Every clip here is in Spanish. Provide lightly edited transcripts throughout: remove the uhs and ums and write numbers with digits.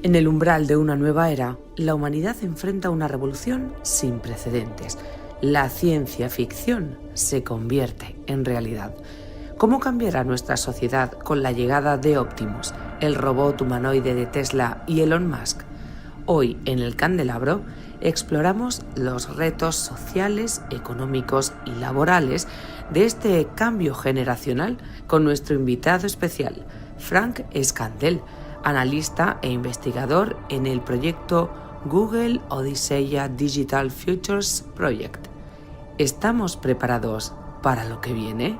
En el umbral de una nueva era, la humanidad enfrenta una revolución sin precedentes. La ciencia ficción se convierte en realidad. ¿Cómo cambiará nuestra sociedad con la llegada de Optimus, el robot humanoide de Tesla y Elon Musk? Hoy, en El Candelabro, exploramos los retos sociales, económicos y laborales de este cambio generacional con nuestro invitado especial, Frank Escandel, analista e investigador en el proyecto Google Odisseia Digital Futures Project. ¿Estamos preparados para lo que viene?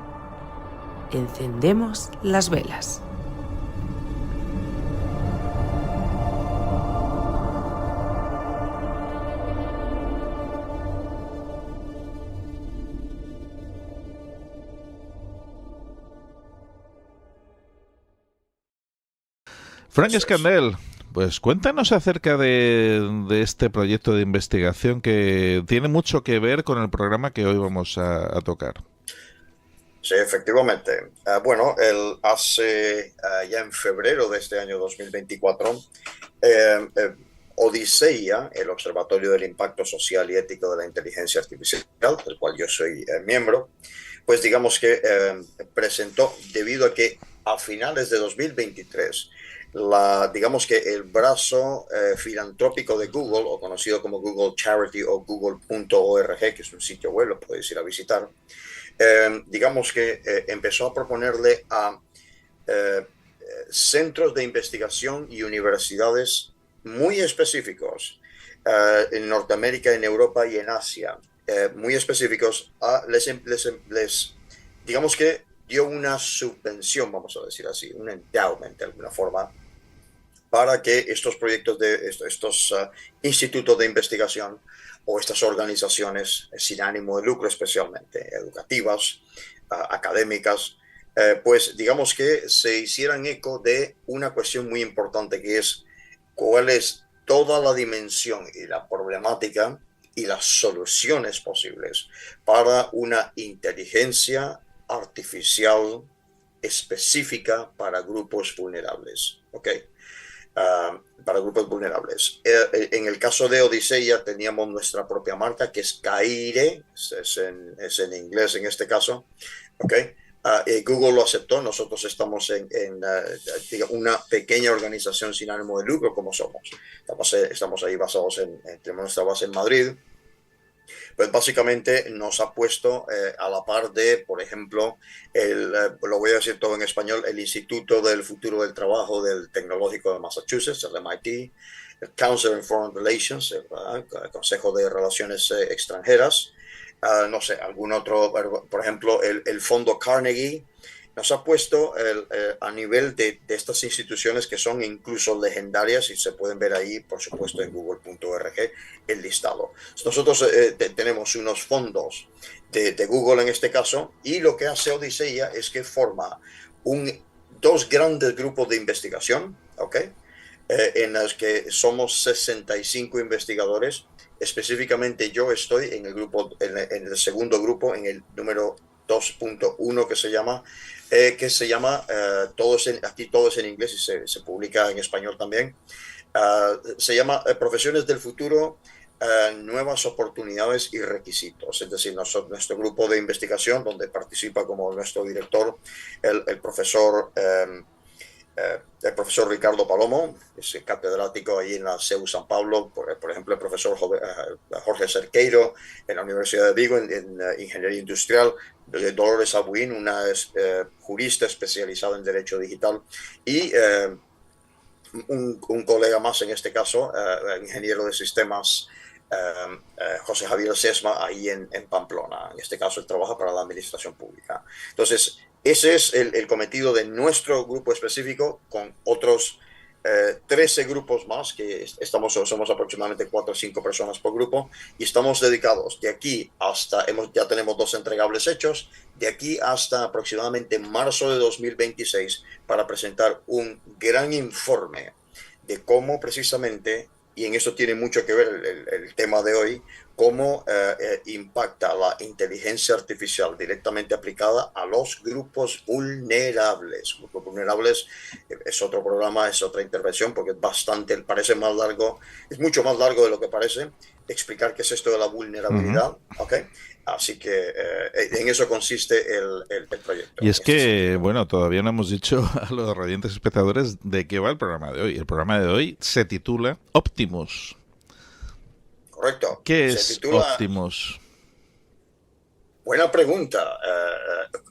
Encendemos las velas. Frank Escandel, pues cuéntanos acerca de este proyecto de investigación que tiene mucho que ver con el programa que hoy vamos a tocar. Sí, efectivamente. Hace ya en febrero de este año 2024, Odisseia, el Observatorio del Impacto Social y Ético de la Inteligencia Artificial, del cual yo soy miembro, pues digamos que presentó, debido a que a finales de 2023, digamos que el brazo filantrópico de Google, o conocido como Google Charity o google.org, que es un sitio web, lo podéis ir a visitar, digamos que empezó a proponerle a eh, centros de investigación y universidades muy específicos en Norteamérica, en Europa y en Asia, muy específicos, digamos que dio una subvención, vamos a decir así, un endowment de alguna forma, para que estos proyectos estos institutos de investigación o estas organizaciones sin ánimo de lucro, especialmente educativas, académicas, pues digamos que se hicieran eco de una cuestión muy importante, que es cuál es toda la dimensión y la problemática y las soluciones posibles para una inteligencia artificial específica para grupos vulnerables. ¿Ok? Para grupos vulnerables. En el caso de Odisseia teníamos nuestra propia marca, que es Caire, es en inglés en este caso, ¿ok? Google lo aceptó. Nosotros estamos en una pequeña organización sin ánimo de lucro, como somos. Estamos ahí basados tenemos nuestra base en Madrid. Pues básicamente nos ha puesto a la par de, por ejemplo, lo voy a decir todo en español, el Instituto del Futuro del Trabajo del Tecnológico de Massachusetts, el MIT, el Council on Foreign Relations, el Consejo de Relaciones Extranjeras, no sé, algún otro, por ejemplo, el Fondo Carnegie. Nos ha puesto a nivel de estas instituciones que son incluso legendarias, y se pueden ver ahí, por supuesto, en google.org el listado. Nosotros tenemos unos fondos de Google en este caso, y lo que hace Odisseia es que forma dos grandes grupos de investigación, ¿ok? En los que somos 65 investigadores. Específicamente yo estoy en el grupo, en el segundo grupo, en el número 2.1, que se llama aquí todo es en inglés y se publica en español también. Se llama Profesiones del Futuro, Nuevas Oportunidades y Requisitos. Es decir, nuestro grupo de investigación, donde participa como nuestro director el profesor Ricardo Palomo, es catedrático ahí en la CEU San Pablo, por ejemplo, el profesor Jorge Cerqueiro en la Universidad de Vigo en Ingeniería Industrial, Dolores Abuin, una jurista especializada en Derecho Digital, y un colega más, en este caso, ingeniero de sistemas, José Javier Sesma, ahí en Pamplona. En este caso, él trabaja para la administración pública. Entonces, ese es el cometido de nuestro grupo específico, con otros 13 grupos más, que somos aproximadamente 4 o 5 personas por grupo, y estamos dedicados de aquí hasta, ya tenemos 2 entregables hechos, de aquí hasta aproximadamente marzo de 2026, para presentar un gran informe de cómo precisamente, y en eso tiene mucho que ver el tema de hoy, cómo impacta la inteligencia artificial directamente aplicada a los grupos vulnerables. Grupos vulnerables es otro programa, es otra intervención, porque es bastante, parece más largo, es mucho más largo de lo que parece explicar qué es esto de la vulnerabilidad, ¿ok? Así que en eso consiste el proyecto. Y es que, bueno, todavía no hemos dicho a los radiantes espectadores de qué va el programa de hoy. El programa de hoy se titula Optimus. Correcto. ¿Qué Se es titula... Optimus? Buena pregunta.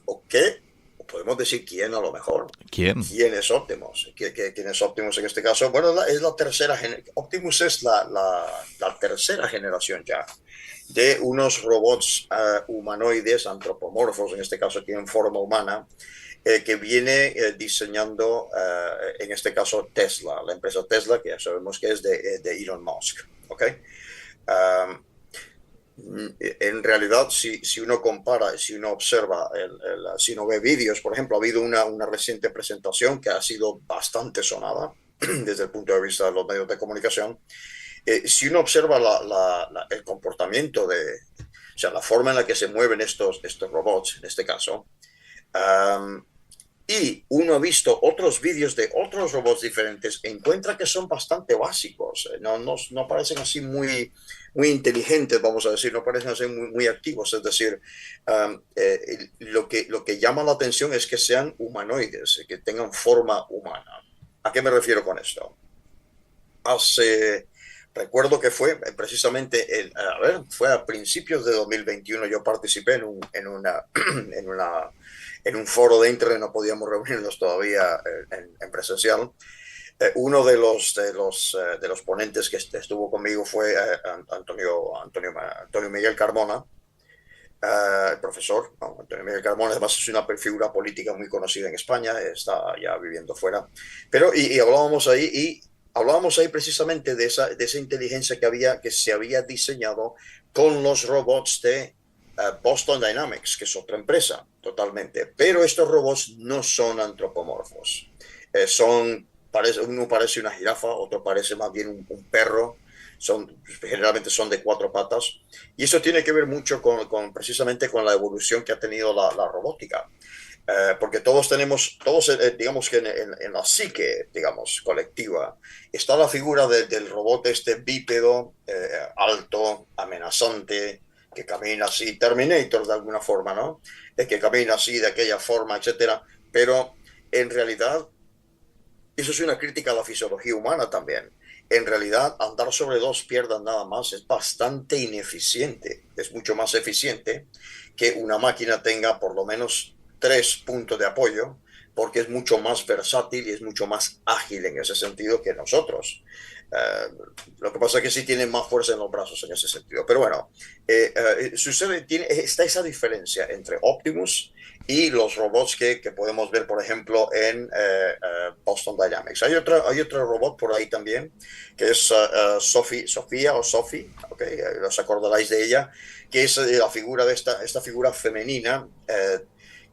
¿O qué? Podemos decir quién a lo mejor. ¿Quién? ¿Quién es Optimus? ¿Quién es Optimus en este caso? Bueno, es la tercera Optimus es la tercera generación ya de unos robots humanoides antropomorfos, en este caso tienen forma humana, que viene diseñando, en este caso Tesla, la empresa Tesla, que ya sabemos que es de Elon Musk. ¿Ok? Um, en realidad, si uno compara, si uno observa, si uno ve vídeos, por ejemplo, ha habido una reciente presentación que ha sido bastante sonada desde el punto de vista de los medios de comunicación. Si uno observa el comportamiento o sea, la forma en la que se mueven estos robots, en este caso, y uno ha visto otros vídeos de otros robots diferentes, encuentra que son bastante básicos, no parecen así muy inteligentes, vamos a decir, no parecen así muy activos, es decir, lo que llama la atención es que sean humanoides, que tengan forma humana. ¿A qué me refiero con esto? Recuerdo que fue precisamente, fue a principios de 2021, yo participé en un foro de internet, no podíamos reunirnos todavía en presencial. Uno de los ponentes que estuvo conmigo fue Antonio Miguel Carmona, el profesor, ¿no? Antonio Miguel Carmona, además es una figura política muy conocida en España, está ya viviendo fuera. Pero, hablábamos ahí precisamente de esa inteligencia que se había diseñado con los robots de Boston Dynamics, que es otra empresa totalmente. Pero estos robots no son antropomorfos. Uno parece una jirafa, otro parece más bien un perro. Generalmente son de 4 patas. Y eso tiene que ver mucho precisamente con la evolución que ha tenido la robótica. Porque todos digamos que en la psique, digamos, colectiva, está la figura del robot este bípedo, alto, amenazante, que camina así, Terminator de alguna forma, ¿no? Que camina así, de aquella forma, etcétera. Pero en realidad, eso es una crítica a la fisiología humana también. En realidad, andar sobre 2 piernas nada más es bastante ineficiente. Es mucho más eficiente que una máquina tenga por lo menos 3 puntos de apoyo, porque es mucho más versátil y es mucho más ágil en ese sentido que nosotros. Lo que pasa es que sí tienen más fuerza en los brazos en ese sentido. Pero bueno, está esa diferencia entre Optimus y los robots que podemos ver, por ejemplo, en Boston Dynamics. Hay otro robot por ahí también, que es Sofía, ¿okay? ¿Os acordaréis de ella? Que es la figura de esta figura femenina,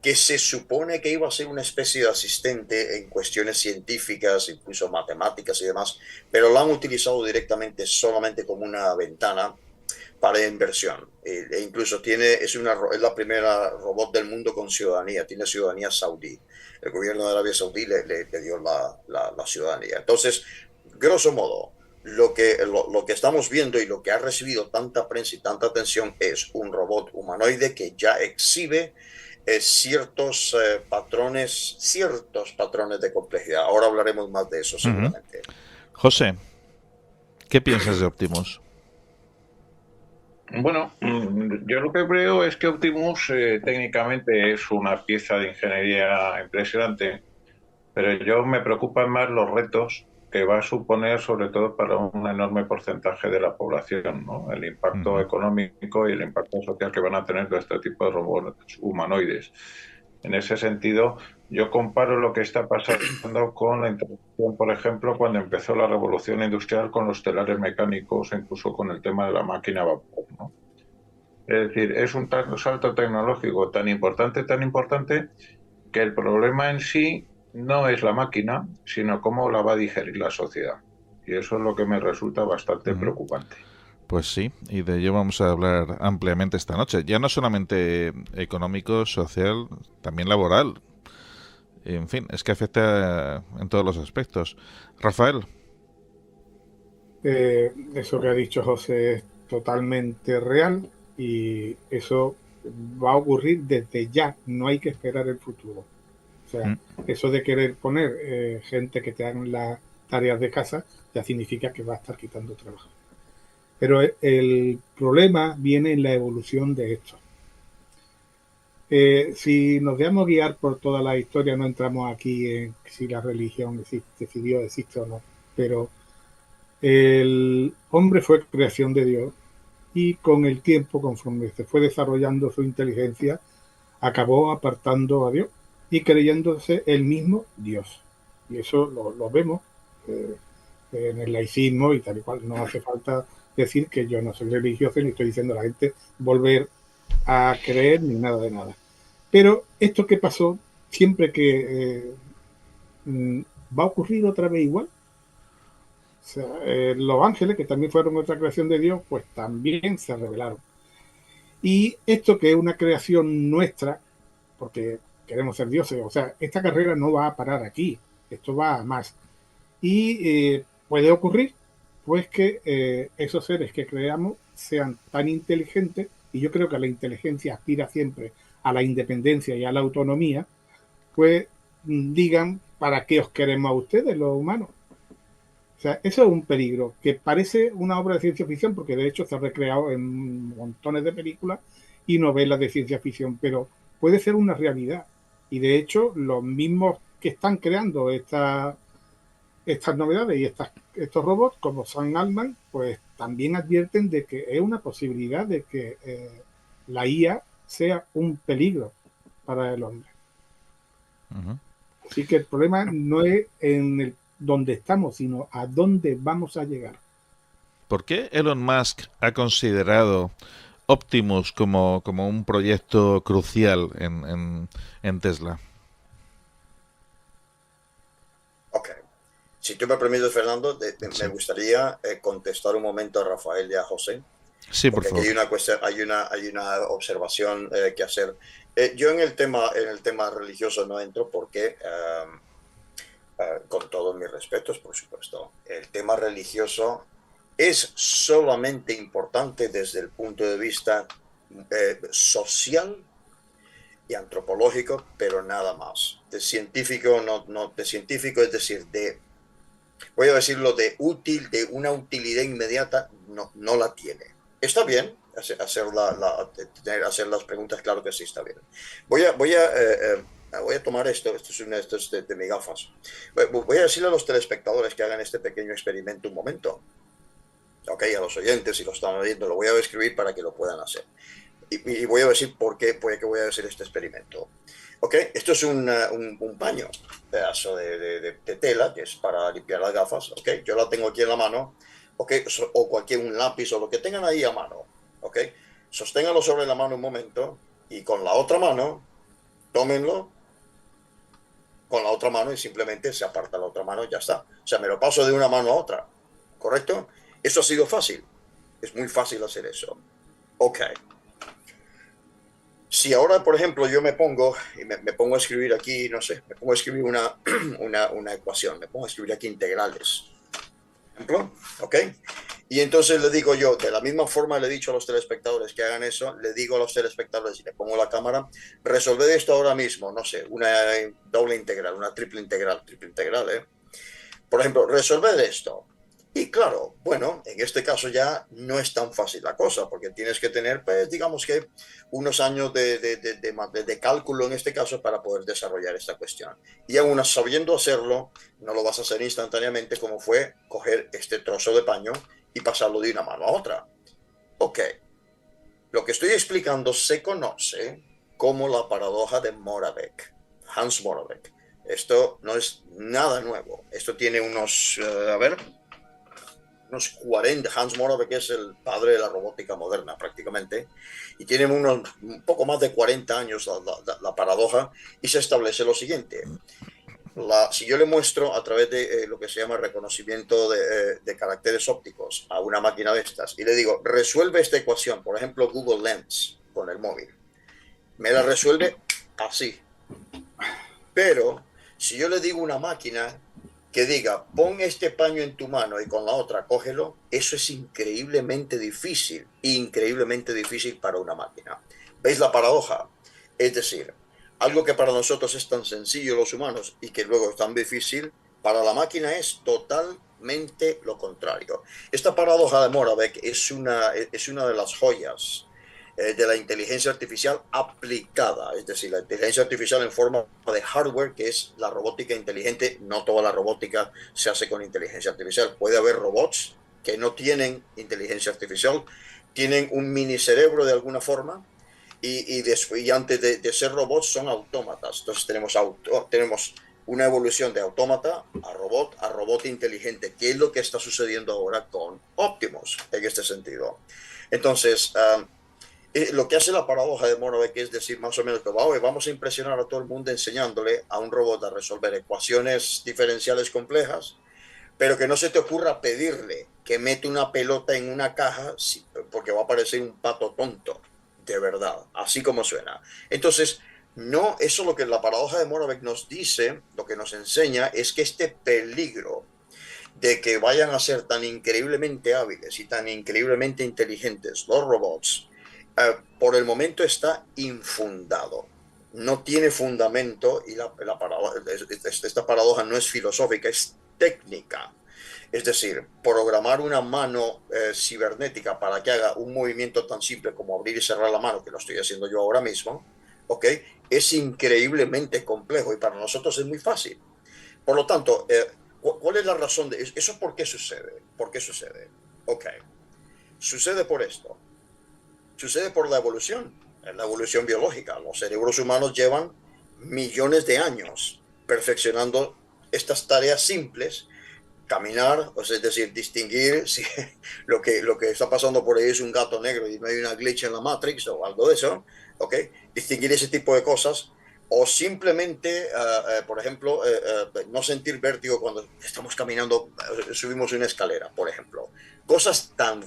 que se supone que iba a ser una especie de asistente en cuestiones científicas, incluso matemáticas y demás, pero la han utilizado directamente solamente como una ventana para inversión. E incluso es la primera robot del mundo con ciudadanía, tiene ciudadanía saudí. El gobierno de Arabia Saudí le dio la ciudadanía. Entonces, grosso modo, lo que estamos viendo y lo que ha recibido tanta prensa y tanta atención es un robot humanoide que ya exhibe ciertos patrones de complejidad. Ahora hablaremos más de eso seguramente. José, ¿qué piensas de Optimus? Bueno, yo lo que creo es que Optimus técnicamente es una pieza de ingeniería impresionante, pero yo me preocupan más los retos que va a suponer, sobre todo para un enorme porcentaje de la población, ¿no? El impacto económico y el impacto social que van a tener todo este tipo de robots humanoides. En ese sentido, yo comparo lo que está pasando con la introducción, por ejemplo, cuando empezó la revolución industrial con los telares mecánicos, incluso con el tema de la máquina a vapor, ¿no? Es decir, es un salto tecnológico tan importante, que el problema en sí no es la máquina, sino cómo la va a digerir la sociedad. Y eso es lo que me resulta bastante preocupante. Pues sí, y de ello vamos a hablar ampliamente esta noche. Ya no solamente económico, social, también laboral. En fin, es que afecta en todos los aspectos. Rafael. Eso que ha dicho José es totalmente real y eso va a ocurrir desde ya, no hay que esperar el futuro. O sea, eso de querer poner gente que te hagan las tareas de casa ya significa que va a estar quitando trabajo. Pero el problema viene en la evolución de esto. Si nos dejamos guiar por toda la historia, no entramos aquí en si la religión existe, si Dios existe o no, pero el hombre fue creación de Dios y con el tiempo, conforme se fue desarrollando su inteligencia, acabó apartando a Dios y creyéndose el mismo Dios. Y eso lo vemos en el laicismo y tal y cual. No hace falta decir que yo no soy religioso ni estoy diciendo a la gente volver a creer ni nada de nada. Pero esto que pasó, siempre que va a ocurrir otra vez igual. O sea, los ángeles, que también fueron otra creación de Dios, pues también se rebelaron. Y esto que es una creación nuestra, porque queremos ser dioses, o sea, esta carrera no va a parar aquí, esto va a más. Y puede ocurrir, pues, que esos seres que creamos sean tan inteligentes, y yo creo que la inteligencia aspira siempre a la independencia y a la autonomía, pues digan, ¿para qué os queremos a ustedes, los humanos? O sea, eso es un peligro, que parece una obra de ciencia ficción, porque de hecho se ha recreado en montones de películas y novelas de ciencia ficción, pero puede ser una realidad. Y de hecho, los mismos que están creando estas novedades y estos robots, como Sam Altman, pues también advierten de que es una posibilidad de que la IA sea un peligro para el hombre. Uh-huh. Así que el problema no es en el donde estamos, sino a dónde vamos a llegar. ¿Por qué Elon Musk ha considerado Optimus como un proyecto crucial en Tesla? Ok. Si tú me permites, Fernando, Sí. me gustaría contestar un momento a Rafael y a José. Sí, por Porque favor. aquí hay una observación que hacer. Yo en el tema religioso no entro porque, con todos mis respetos, por supuesto, el tema religioso es solamente importante desde el punto de vista social y antropológico, pero nada más. De científico, de científico, es decir, voy a decirlo, de una utilidad inmediata, no la tiene. Está bien hacer las preguntas, claro que sí está bien. Voy a tomar esto es de mis gafas. Voy a decirle a los telespectadores que hagan este pequeño experimento un momento. Ok, a los oyentes, si lo están viendo, lo voy a escribir para que lo puedan hacer. Y voy a decir por qué voy a hacer este experimento. Ok, esto es un paño, un pedazo de tela que es para limpiar las gafas. Ok, yo la tengo aquí en la mano. Ok, o un lápiz o lo que tengan ahí a mano. Ok, sosténganlo sobre la mano un momento y con la otra mano, tómenlo con la otra mano y simplemente se aparta la otra mano y ya está. O sea, me lo paso de una mano a otra. ¿Correcto? Eso ha sido fácil. Es muy fácil hacer eso. Ok. Si ahora, por ejemplo, yo me pongo a escribir aquí, no sé, me pongo a escribir una ecuación, me pongo a escribir aquí integrales, por ejemplo, ¿ok? Y entonces le digo yo, de la misma forma le he dicho a los telespectadores que hagan eso, le digo a los telespectadores y le pongo la cámara, resolved esto ahora mismo, no sé, una doble integral, una triple integral, ¿eh? Por ejemplo, resolved esto. Y claro, bueno, en este caso ya no es tan fácil la cosa, porque tienes que tener, pues, digamos que unos años de cálculo en este caso para poder desarrollar esta cuestión. Y aún sabiendo hacerlo, no lo vas a hacer instantáneamente como fue coger este trozo de paño y pasarlo de una mano a otra. Ok, lo que estoy explicando se conoce como la paradoja de Moravec, Hans Moravec. Esto no es nada nuevo, esto tiene unos 40, Hans Moravec es el padre de la robótica moderna prácticamente, y tiene un poco más de 40 años la paradoja, y se establece lo siguiente. Si yo le muestro a través de lo que se llama reconocimiento de caracteres ópticos a una máquina de estas y le digo, resuelve esta ecuación, por ejemplo, Google Lens con el móvil, me la resuelve así. Pero si yo le digo a una máquina que diga, pon este paño en tu mano y con la otra cógelo, eso es increíblemente difícil para una máquina. ¿Veis la paradoja? Es decir, algo que para nosotros es tan sencillo los humanos y que luego es tan difícil, para la máquina es totalmente lo contrario. Esta paradoja de Moravec es una de las joyas de la inteligencia artificial aplicada, es decir, la inteligencia artificial en forma de hardware, que es la robótica inteligente. No toda la robótica se hace con inteligencia artificial. Puede haber robots que no tienen inteligencia artificial, tienen un mini cerebro de alguna forma, y antes de ser robots son autómatas. Entonces tenemos una evolución de autómata a robot inteligente, que es lo que está sucediendo ahora con Optimus en este sentido. Entonces, lo que hace la paradoja de Moravec es decir más o menos que vamos a impresionar a todo el mundo enseñándole a un robot a resolver ecuaciones diferenciales complejas, pero que no se te ocurra pedirle que mete una pelota en una caja porque va a parecer un pato tonto, de verdad, así como suena. Entonces, no, eso es lo que la paradoja de Moravec nos dice, lo que nos enseña es que este peligro de que vayan a ser tan increíblemente hábiles y tan increíblemente inteligentes los robots, por el momento está infundado. No tiene fundamento y esta paradoja no es filosófica, es técnica. Es decir, programar una mano cibernética para que haga un movimiento tan simple como abrir y cerrar la mano, que lo estoy haciendo yo ahora mismo, ¿ok? Es increíblemente complejo y para nosotros es muy fácil. Por lo tanto, ¿cuál es la razón de eso? ¿Por qué sucede? ¿Por qué sucede? Ok. Sucede por esto. Sucede por la evolución biológica. Los cerebros humanos llevan millones de años perfeccionando estas tareas simples, caminar, es decir, distinguir si lo que está pasando por ahí es un gato negro y no hay una glitch en la Matrix o algo de eso, ¿ok? Distinguir ese tipo de cosas, o simplemente, por ejemplo, no sentir vértigo cuando estamos caminando, subimos una escalera, por ejemplo. Cosas tan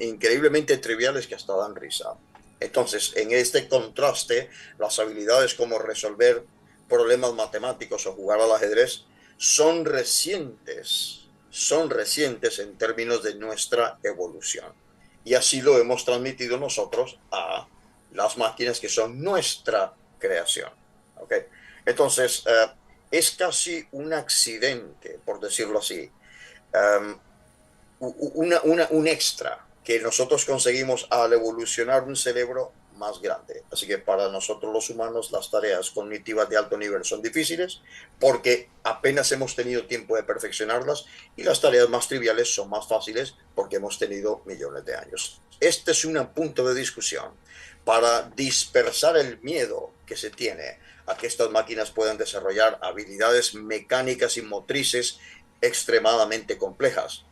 increíblemente triviales que hasta dan risa. Entonces, en este contraste, las habilidades como resolver problemas matemáticos o jugar al ajedrez son recientes en términos de nuestra evolución. Y así lo hemos transmitido nosotros a las máquinas que son nuestra creación. ¿Okay? Entonces, es casi un accidente, por decirlo así, un extra que nosotros conseguimos al evolucionar un cerebro más grande. Así que para nosotros los humanos las tareas cognitivas de alto nivel son difíciles porque apenas hemos tenido tiempo de perfeccionarlas, y las tareas más triviales son más fáciles porque hemos tenido millones de años. Este es un punto de discusión para dispersar el miedo que se tiene a que estas máquinas puedan desarrollar habilidades mecánicas y motrices extremadamente complejas,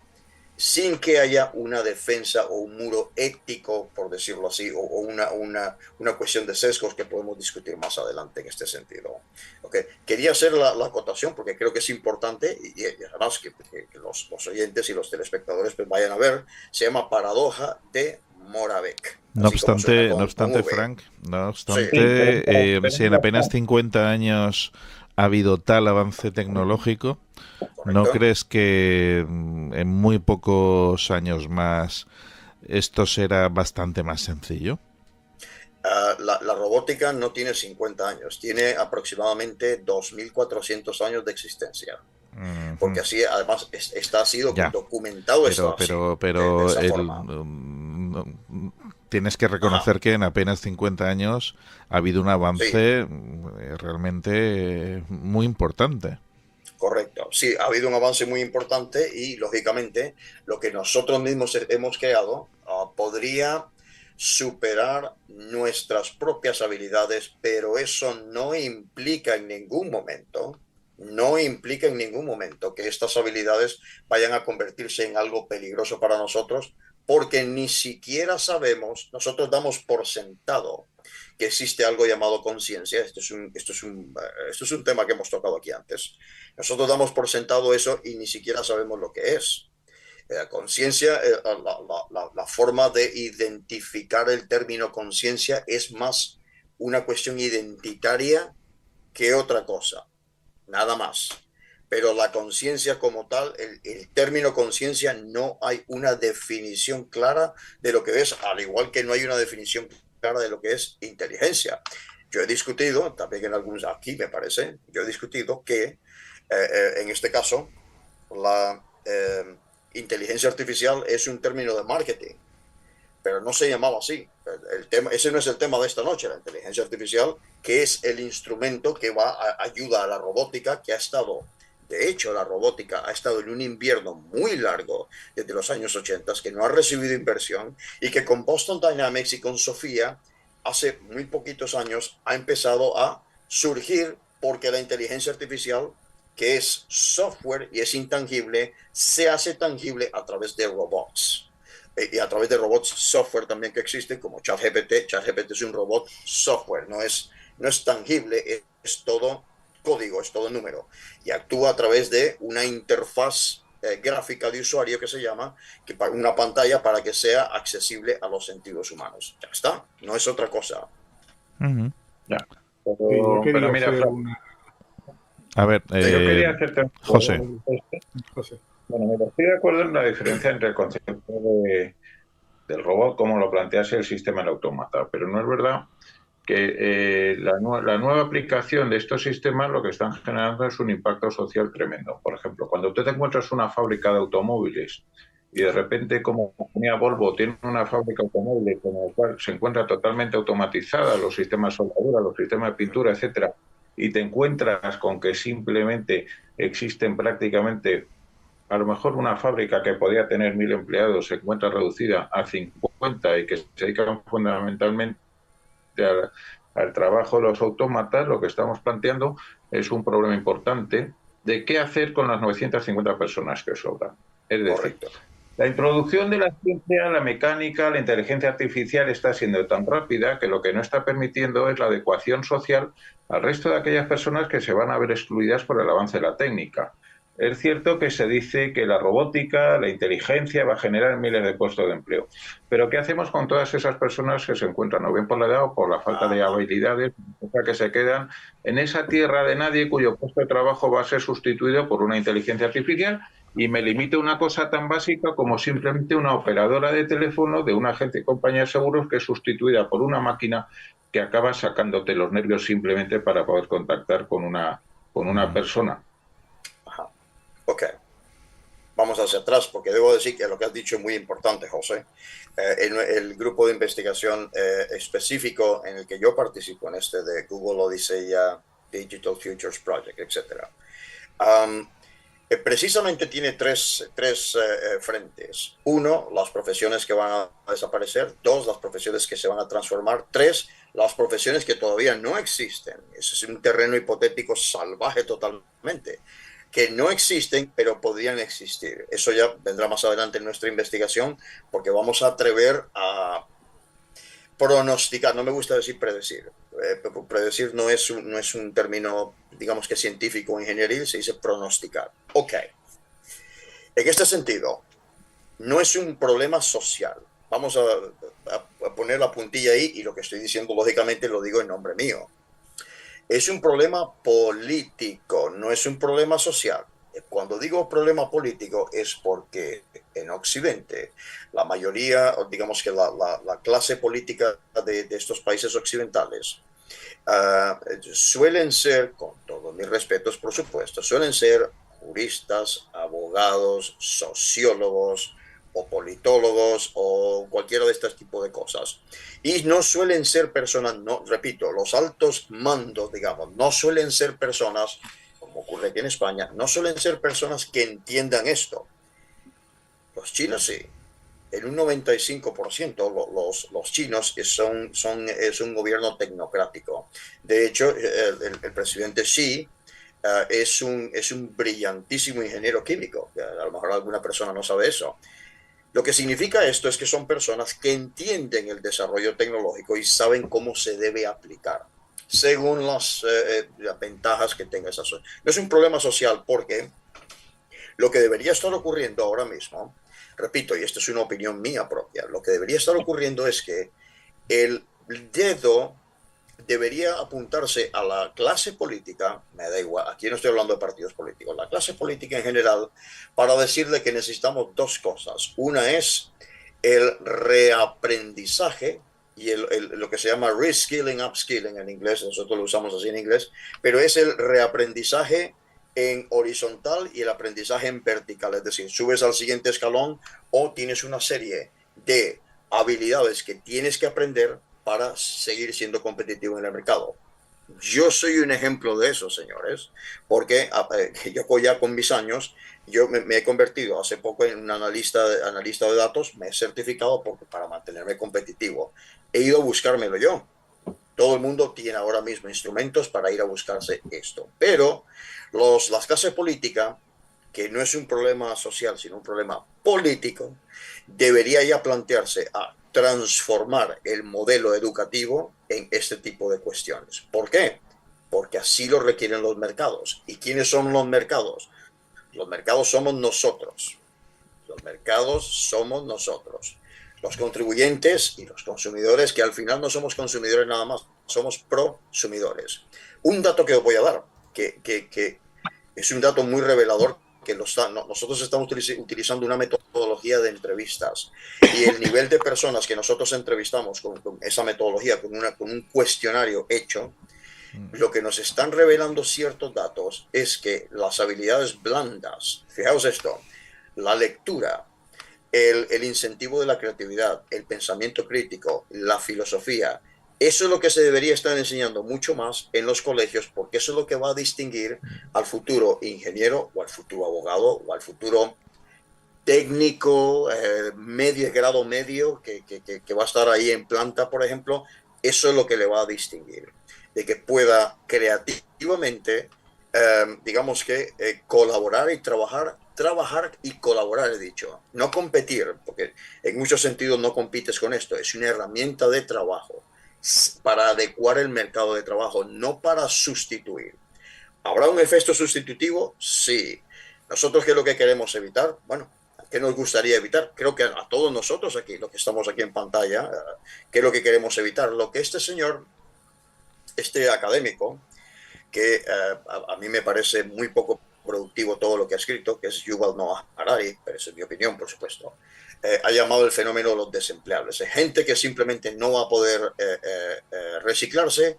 sin que haya una defensa o un muro ético, por decirlo así, o una cuestión de sesgos que podemos discutir más adelante en este sentido. Okay. Quería hacer la acotación porque creo que es importante, y además que los oyentes y los telespectadores pues vayan a ver. Se llama Paradoja de Moravec. No obstante, Frank, si en apenas 50 años ha habido tal avance tecnológico, Correcto. ¿No crees que en muy pocos años más esto será bastante más sencillo? La robótica no tiene 50 años, tiene aproximadamente 2.400 años de existencia. Porque así, además, ha sido documentado esto. Pero tienes que reconocer que en apenas 50 años ha habido un avance realmente muy importante. Correcto, sí, ha habido un avance muy importante y, lógicamente, lo que nosotros mismos hemos creado podría superar nuestras propias habilidades, pero eso no implica en ningún momento que estas habilidades vayan a convertirse en algo peligroso para nosotros, porque ni siquiera sabemos, nosotros damos por sentado que existe algo llamado conciencia. Esto es un tema que hemos tocado aquí antes. Nosotros damos por sentado eso y ni siquiera sabemos lo que es. Conciencia, la forma de identificar el término conciencia es más una cuestión identitaria que otra cosa, nada más. Pero la conciencia como tal, el término conciencia, no hay una definición clara de lo que es, al igual que no hay una definición clara de lo que es inteligencia. Yo he discutido, también en algunos aquí me parece, yo he discutido que en este caso la inteligencia artificial es un término de marketing, pero no se llamaba así. Ese no es el tema de esta noche, la inteligencia artificial, que es el instrumento que ayuda a la robótica, que ha estado, de hecho, la robótica ha estado en un invierno muy largo desde los años 80, que no ha recibido inversión y que con Boston Dynamics y con Sofía, hace muy poquitos años, ha empezado a surgir porque la inteligencia artificial, que es software y es intangible, se hace tangible a través de robots. Y a través de robots software también que existen, como ChatGPT. ChatGPT es un robot software, no es tangible, es todo código, es todo número. Y actúa a través de una interfaz gráfica de usuario que se llama, una pantalla para que sea accesible a los sentidos humanos. Ya está, no es otra cosa. Ya. Pero mira, a ver, yo quería hacerte José. Bueno, me estoy de acuerdo en la diferencia entre el concepto del robot, como lo plantease el sistema en autómata, pero no es verdad que la nueva aplicación de estos sistemas lo que están generando es un impacto social tremendo. Por ejemplo, cuando tú te encuentras una fábrica de automóviles y de repente, como ponía Volvo, tiene una fábrica de automóviles con la cual se encuentra totalmente automatizada, los sistemas de soldadura, los sistemas de pintura, etcétera, y te encuentras con que simplemente existen prácticamente, a lo mejor una fábrica que podía tener 1.000 empleados se encuentra reducida a 50 y que se dedican fundamentalmente al trabajo de los autómatas, lo que estamos planteando es un problema importante de qué hacer con las 950 personas que sobran. Es decir, correcto, la introducción de la ciencia, la mecánica, la inteligencia artificial está siendo tan rápida que lo que no está permitiendo es la adecuación social al resto de aquellas personas que se van a ver excluidas por el avance de la técnica. Es cierto que se dice que la robótica, la inteligencia va a generar miles de puestos de empleo. Pero ¿qué hacemos con todas esas personas que se encuentran, o bien por la edad o por la falta de habilidades, que se quedan en esa tierra de nadie cuyo puesto de trabajo va a ser sustituido por una inteligencia artificial? Y me limito a una cosa tan básica como simplemente una operadora de teléfono de una agencia de compañía de seguros que es sustituida por una máquina que acaba sacándote los nervios simplemente para poder contactar con una persona. Ok, vamos hacia atrás, porque debo decir que lo que has dicho es muy importante, José. El grupo de investigación específico en el que yo participo, en este de Google Odisseia, Digital Futures Project, etc., precisamente tiene tres frentes. Uno, las profesiones que van a desaparecer. Dos, las profesiones que se van a transformar. Tres, las profesiones que todavía no existen. Ese es un terreno hipotético salvaje totalmente, que no existen, pero podrían existir. Eso ya vendrá más adelante en nuestra investigación, porque vamos a atrever a pronosticar. No me gusta decir predecir. Predecir no es un término, digamos que científico o ingenieril, se dice pronosticar. Ok. En este sentido, no es un problema social. Vamos a poner la puntilla ahí, y lo que estoy diciendo, lógicamente, lo digo en nombre mío. Es un problema político, no es un problema social. Cuando digo problema político es porque en Occidente la mayoría, digamos que la clase política de estos países occidentales suelen ser, con todos mis respetos por supuesto, suelen ser juristas, abogados, sociólogos o politólogos o cualquiera de estos tipos de cosas. Y no suelen ser personas, no, repito, los altos mandos, digamos, no suelen ser personas, como ocurre aquí en España, no suelen ser personas que entiendan esto. Los chinos sí. En un 95% los chinos es un gobierno tecnocrático. De hecho, el presidente Xi es un brillantísimo ingeniero químico. A lo mejor alguna persona no sabe eso. Lo que significa esto es que son personas que entienden el desarrollo tecnológico y saben cómo se debe aplicar según las ventajas que tenga esa sociedad. No es un problema social porque lo que debería estar ocurriendo ahora mismo, repito, y esto es una opinión mía propia, lo que debería estar ocurriendo es que el dedo debería apuntarse a la clase política, me da igual, aquí no estoy hablando de partidos políticos, la clase política en general, para decirle que necesitamos dos cosas. Una es el reaprendizaje y lo que se llama reskilling, upskilling en inglés, nosotros lo usamos así en inglés, pero es el reaprendizaje en horizontal y el aprendizaje en vertical, es decir, subes al siguiente escalón o tienes una serie de habilidades que tienes que aprender para seguir siendo competitivo en el mercado. Yo soy un ejemplo de eso, señores, porque yo ya con mis años, yo me he convertido hace poco en un analista de datos, me he certificado para mantenerme competitivo. He ido a buscármelo yo. Todo el mundo tiene ahora mismo instrumentos para ir a buscarse esto. Pero las clases políticas, que no es un problema social, sino un problema político, debería ya plantearse a transformar el modelo educativo en este tipo de cuestiones. ¿Por qué? Porque así lo requieren los mercados. ¿Y quiénes son los mercados? Los mercados somos nosotros. Los mercados somos nosotros. Los contribuyentes y los consumidores, que al final no somos consumidores nada más, somos prosumidores. Un dato que os voy a dar, que es un dato muy revelador, que nosotros estamos utilizando una metodología de entrevistas y el nivel de personas que nosotros entrevistamos con esa metodología, con un cuestionario hecho, lo que nos están revelando ciertos datos es que las habilidades blandas, fijaos esto, la lectura, el incentivo de la creatividad, el pensamiento crítico, la filosofía, eso es lo que se debería estar enseñando mucho más en los colegios, porque eso es lo que va a distinguir al futuro ingeniero o al futuro abogado o al futuro técnico, grado medio, que va a estar ahí en planta, por ejemplo. Eso es lo que le va a distinguir, de que pueda creativamente, digamos que, colaborar y trabajar y colaborar, he dicho. No competir, porque en muchos sentidos no compites con esto, es una herramienta de trabajo para adecuar el mercado de trabajo, no para sustituir. ¿Habrá un efecto sustitutivo? Sí. ¿Nosotros qué es lo que queremos evitar? Bueno, ¿qué nos gustaría evitar? Creo que a todos nosotros aquí, los que estamos aquí en pantalla, ¿qué es lo que queremos evitar? Lo que este señor, este académico, que a mí me parece muy poco productivo todo lo que ha escrito, que es Yuval Noah Harari, pero esa es mi opinión, por supuesto, ha llamado el fenómeno de los desempleables. Es gente que simplemente no va a poder reciclarse,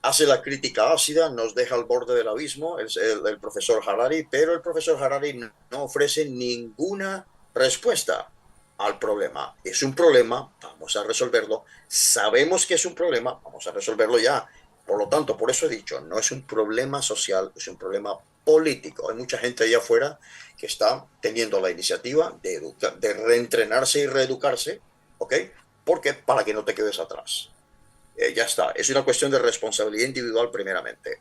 hace la crítica ácida, nos deja al borde del abismo, el profesor Harari, pero el profesor Harari no ofrece ninguna respuesta al problema. Es un problema, vamos a resolverlo. Sabemos que es un problema, vamos a resolverlo ya. Por lo tanto, por eso he dicho, no es un problema social, es un problema político. Hay mucha gente allá afuera que está teniendo la iniciativa de reentrenarse y reeducarse, ¿ok? Porque para que no te quedes atrás. Ya está. Es una cuestión de responsabilidad individual primeramente.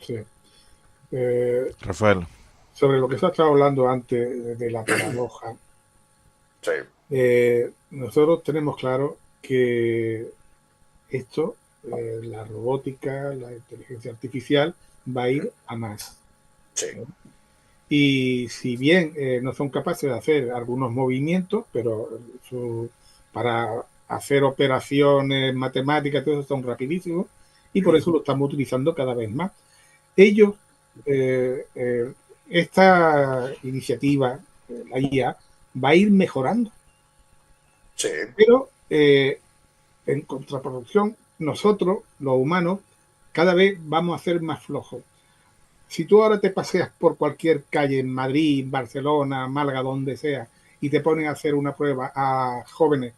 Sí. Rafael. Sobre lo que se ha estado hablando antes de la paradoja, Sí. Nosotros tenemos claro que esto, la robótica, la inteligencia artificial, va a ir a más. Sí. Y si bien no son capaces de hacer algunos movimientos, pero para hacer operaciones matemáticas, todo eso son rapidísimos, y por eso lo estamos utilizando cada vez más. Ellos, esta iniciativa, la IA, va a ir mejorando. Sí. Pero en contraproducción, nosotros, los humanos, cada vez vamos a ser más flojos. Si tú ahora te paseas por cualquier calle en Madrid, Barcelona, Málaga, donde sea, y te ponen a hacer una prueba a jóvenes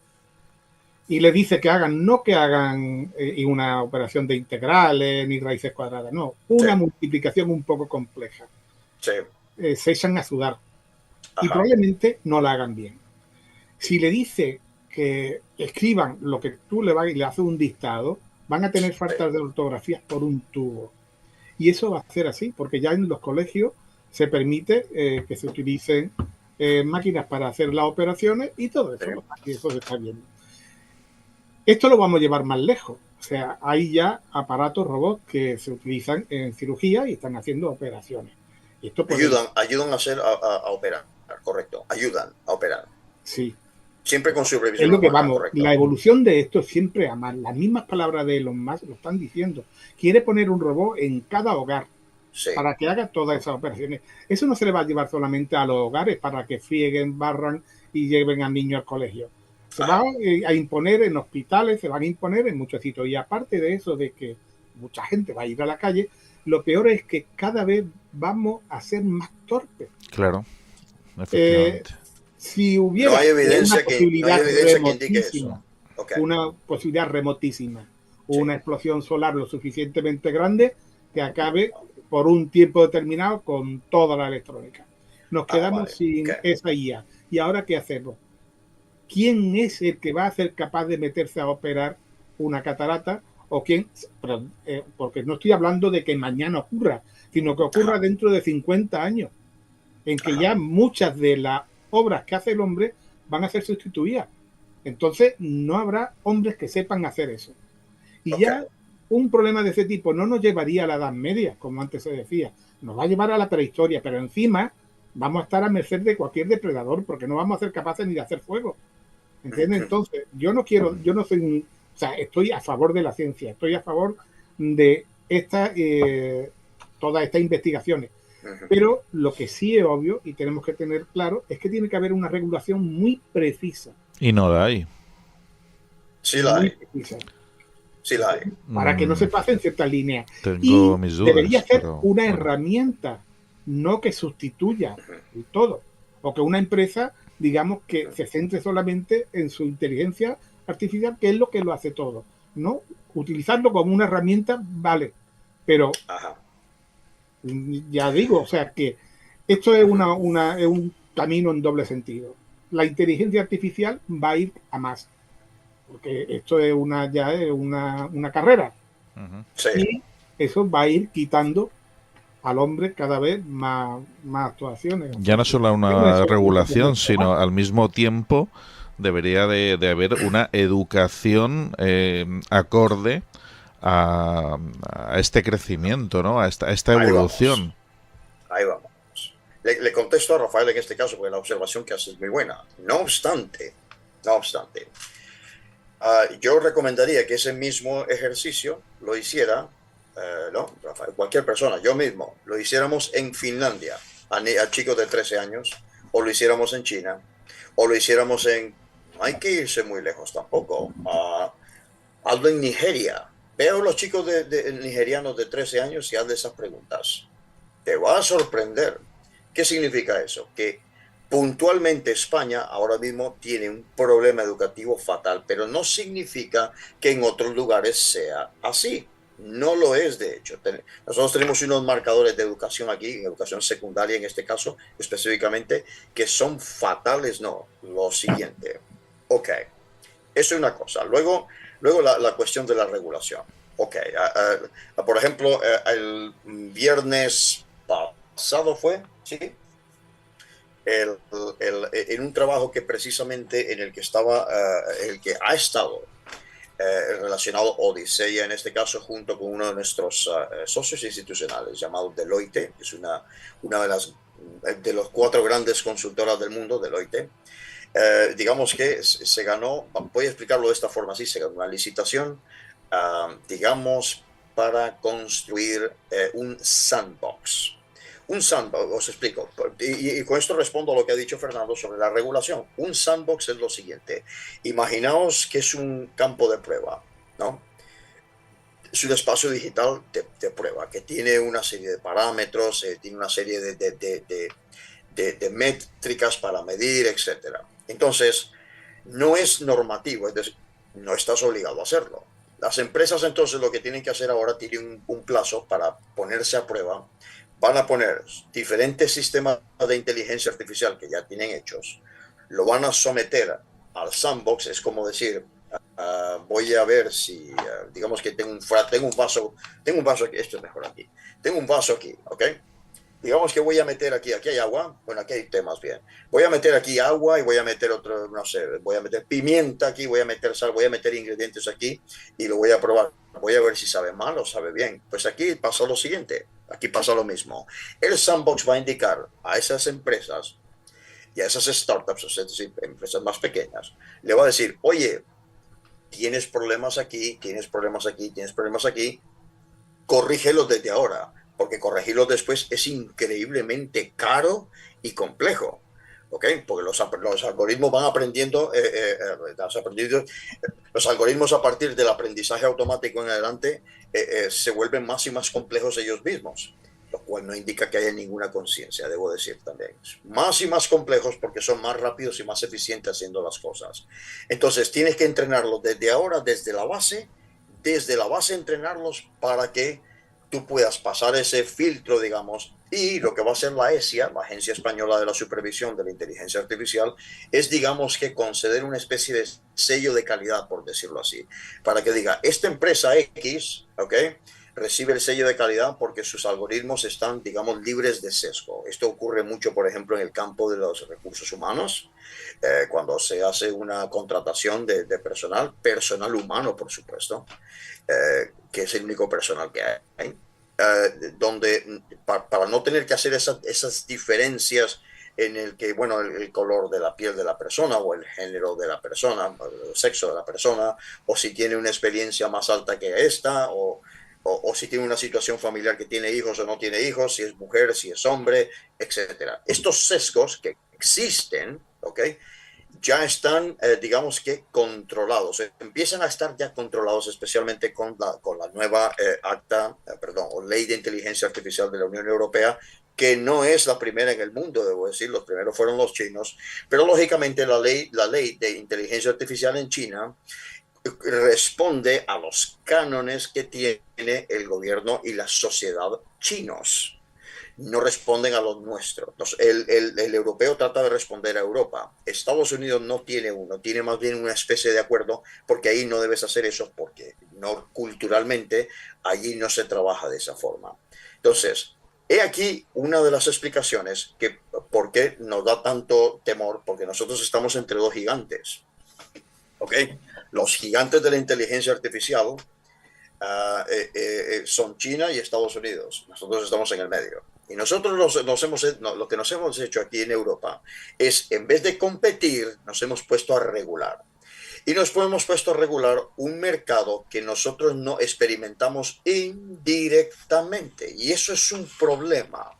y les dices que hagan, no que hagan una operación de integrales ni raíces cuadradas, no, una multiplicación un poco compleja. Sí. Se echan a sudar. Ajá. Y probablemente no la hagan bien. Si le dice que escriban lo que tú le vas y le haces un dictado, van a tener faltas de ortografía por un tubo. Y eso va a ser así, porque ya en los colegios se permite que se utilicen máquinas para hacer las operaciones y todo eso, y eso se está viendo. Esto lo vamos a llevar más lejos. O sea, hay ya aparatos, robots que se utilizan en cirugía y están haciendo operaciones. Y esto puede... ayudan a operar, correcto. Ayudan a operar. Sí. Siempre con supervisión. Es lo que vamos, correcto. La evolución de esto es siempre a más. Las mismas palabras de Elon Musk lo están diciendo. Quiere poner un robot en cada hogar para que haga todas esas operaciones. Eso no se le va a llevar solamente a los hogares para que frieguen, barran y lleven al niño al colegio. Se va a imponer en hospitales, se van a imponer en muchos sitios. Y aparte de eso, de que mucha gente va a ir a la calle, lo peor es que cada vez vamos a ser más torpes. Claro, efectivamente. Si hubiera no hay evidencia una posibilidad que indique eso. Una posibilidad remotísima, una explosión solar lo suficientemente grande que acabe por un tiempo determinado con toda la electrónica. Nos quedamos sin esa guía. ¿Y ahora qué hacemos? ¿Quién es el que va a ser capaz de meterse a operar una catarata? ¿O quién? Porque no estoy hablando de que mañana ocurra, sino que ocurra dentro de 50 años, en que ya muchas de las obras que hace el hombre van a ser sustituidas. Entonces no habrá hombres que sepan hacer eso. Y ya un problema de ese tipo no nos llevaría a la Edad Media, como antes se decía, nos va a llevar a la prehistoria, pero encima vamos a estar a merced de cualquier depredador, porque no vamos a ser capaces ni de hacer fuego. ¿Entiendes? Entonces, yo no soy o sea, estoy a favor de la ciencia, estoy a favor de todas estas investigaciones. Pero lo que sí es obvio y tenemos que tener claro es que tiene que haber una regulación muy precisa. Y no la hay. Sí la hay. Sí la hay. Para que no se pasen ciertas líneas. Tengo mis dudas, debería ser una herramienta, no que sustituya todo. O que una empresa, digamos, que se centre solamente en su inteligencia artificial, que es lo que lo hace todo. ¿No? Utilizarlo como una herramienta, vale. Pero... ya digo, o sea que esto es un camino en doble sentido. La inteligencia artificial va a ir a más, porque esto es una carrera. Y eso va a ir quitando al hombre cada vez más actuaciones. Ya no solo una regulación, sino al mismo tiempo debería de haber una educación acorde a este crecimiento, ¿no? A esta evolución. Ahí vamos. Le contesto a Rafael en este caso, porque la observación que hace es muy buena. No obstante, yo recomendaría que ese mismo ejercicio lo hiciera, Rafael, cualquier persona, yo mismo, lo hiciéramos en Finlandia, a chicos de 13 años, o lo hiciéramos en China, o lo hiciéramos no hay que irse muy lejos tampoco, algo en Nigeria. Veo los chicos nigerianos de 13 años y hazle esas preguntas. Te va a sorprender. ¿Qué significa eso? Que puntualmente España ahora mismo tiene un problema educativo fatal, pero no significa que en otros lugares sea así. No lo es, de hecho. Nosotros tenemos unos marcadores de educación aquí, en educación secundaria en este caso, específicamente, que son fatales. No, lo siguiente. Ok, eso es una cosa. Luego la cuestión de la regulación. Ok, por ejemplo, el viernes pasado fue, ¿sí? En un trabajo que precisamente en el que ha estado relacionado Odisea, en este caso, junto con uno de nuestros socios institucionales, llamado Deloitte, que es una de los 4 grandes consultoras del mundo, Deloitte. Digamos que se ganó, voy a explicarlo de esta forma, se ganó una licitación, digamos, para construir un sandbox. Un sandbox, os explico, y con esto respondo a lo que ha dicho Fernando sobre la regulación. Un sandbox es lo siguiente: imaginaos que es un campo de prueba, ¿no? Es un espacio digital de prueba que tiene una serie de parámetros, tiene una serie de métricas para medir, etcétera. Entonces, no es normativo, es decir, no estás obligado a hacerlo. Las empresas entonces lo que tienen que hacer ahora, tienen un plazo para ponerse a prueba. Van a poner diferentes sistemas de inteligencia artificial que ya tienen hechos, lo van a someter al sandbox. Es como decir, voy a ver si, digamos que tengo un vaso aquí, esto es mejor aquí, tengo un vaso aquí, ¿ok? digamos que voy a meter aquí hay agua, bueno, aquí hay té más bien. Voy a meter aquí agua y voy a meter otro, no sé, voy a meter pimienta aquí, voy a meter sal, voy a meter ingredientes aquí y lo voy a probar. Voy a ver si sabe mal o sabe bien. Pues aquí pasa lo siguiente, aquí pasa lo mismo. El sandbox va a indicar a esas empresas y a esas startups, es decir, empresas más pequeñas, le va a decir, oye, tienes problemas aquí, tienes problemas aquí, tienes problemas aquí, corrígelos desde ahora, porque corregirlos después es increíblemente caro y complejo. ¿Ok? Porque los algoritmos van aprendiendo, los algoritmos a partir del aprendizaje automático en adelante se vuelven más y más complejos ellos mismos, lo cual no indica que haya ninguna conciencia, debo decir también. Más y más complejos porque son más rápidos y más eficientes haciendo las cosas. Entonces tienes que entrenarlos desde ahora, desde la base entrenarlos para que tú puedas pasar ese filtro, digamos, y lo que va a hacer la ESIA, la Agencia Española de la Supervisión de la Inteligencia Artificial, es, digamos, que conceder una especie de sello de calidad, por decirlo así, para que diga, esta empresa X, ¿ok?, recibe el sello de calidad porque sus algoritmos están, digamos, libres de sesgo. Esto ocurre mucho, por ejemplo, en el campo de los recursos humanos, cuando se hace una contratación de personal humano, por supuesto, que es el único personal que hay, donde para no tener que hacer esas diferencias en el que, bueno, el color de la piel de la persona o el género de la persona, el sexo de la persona, o si tiene una experiencia más alta que esta, o si tiene una situación familiar que tiene hijos o no tiene hijos, si es mujer, si es hombre, etcétera. Estos sesgos que existen, ¿ok?, ya están, digamos que, controlados. Empiezan a estar ya controlados, especialmente con la nueva o Ley de Inteligencia Artificial de la Unión Europea, que no es la primera en el mundo, debo decir, los primeros fueron los chinos, pero lógicamente la ley de inteligencia artificial en China responde a los cánones que tiene el gobierno y la sociedad chinos, no responden a los nuestros. El europeo trata de responder a Europa. Estados Unidos no tiene uno, tiene más bien una especie de acuerdo, porque ahí no debes hacer eso, porque no, culturalmente allí no se trabaja de esa forma. Entonces, he aquí una de las explicaciones que por qué nos da tanto temor, porque nosotros estamos entre dos gigantes. ¿Ok? Los gigantes de la inteligencia artificial son China y Estados Unidos. Nosotros estamos en el medio. Y nosotros lo que nos hemos hecho aquí en Europa es, en vez de competir, nos hemos puesto a regular. Y nos hemos puesto a regular un mercado que nosotros no experimentamos indirectamente. Y eso es un problema.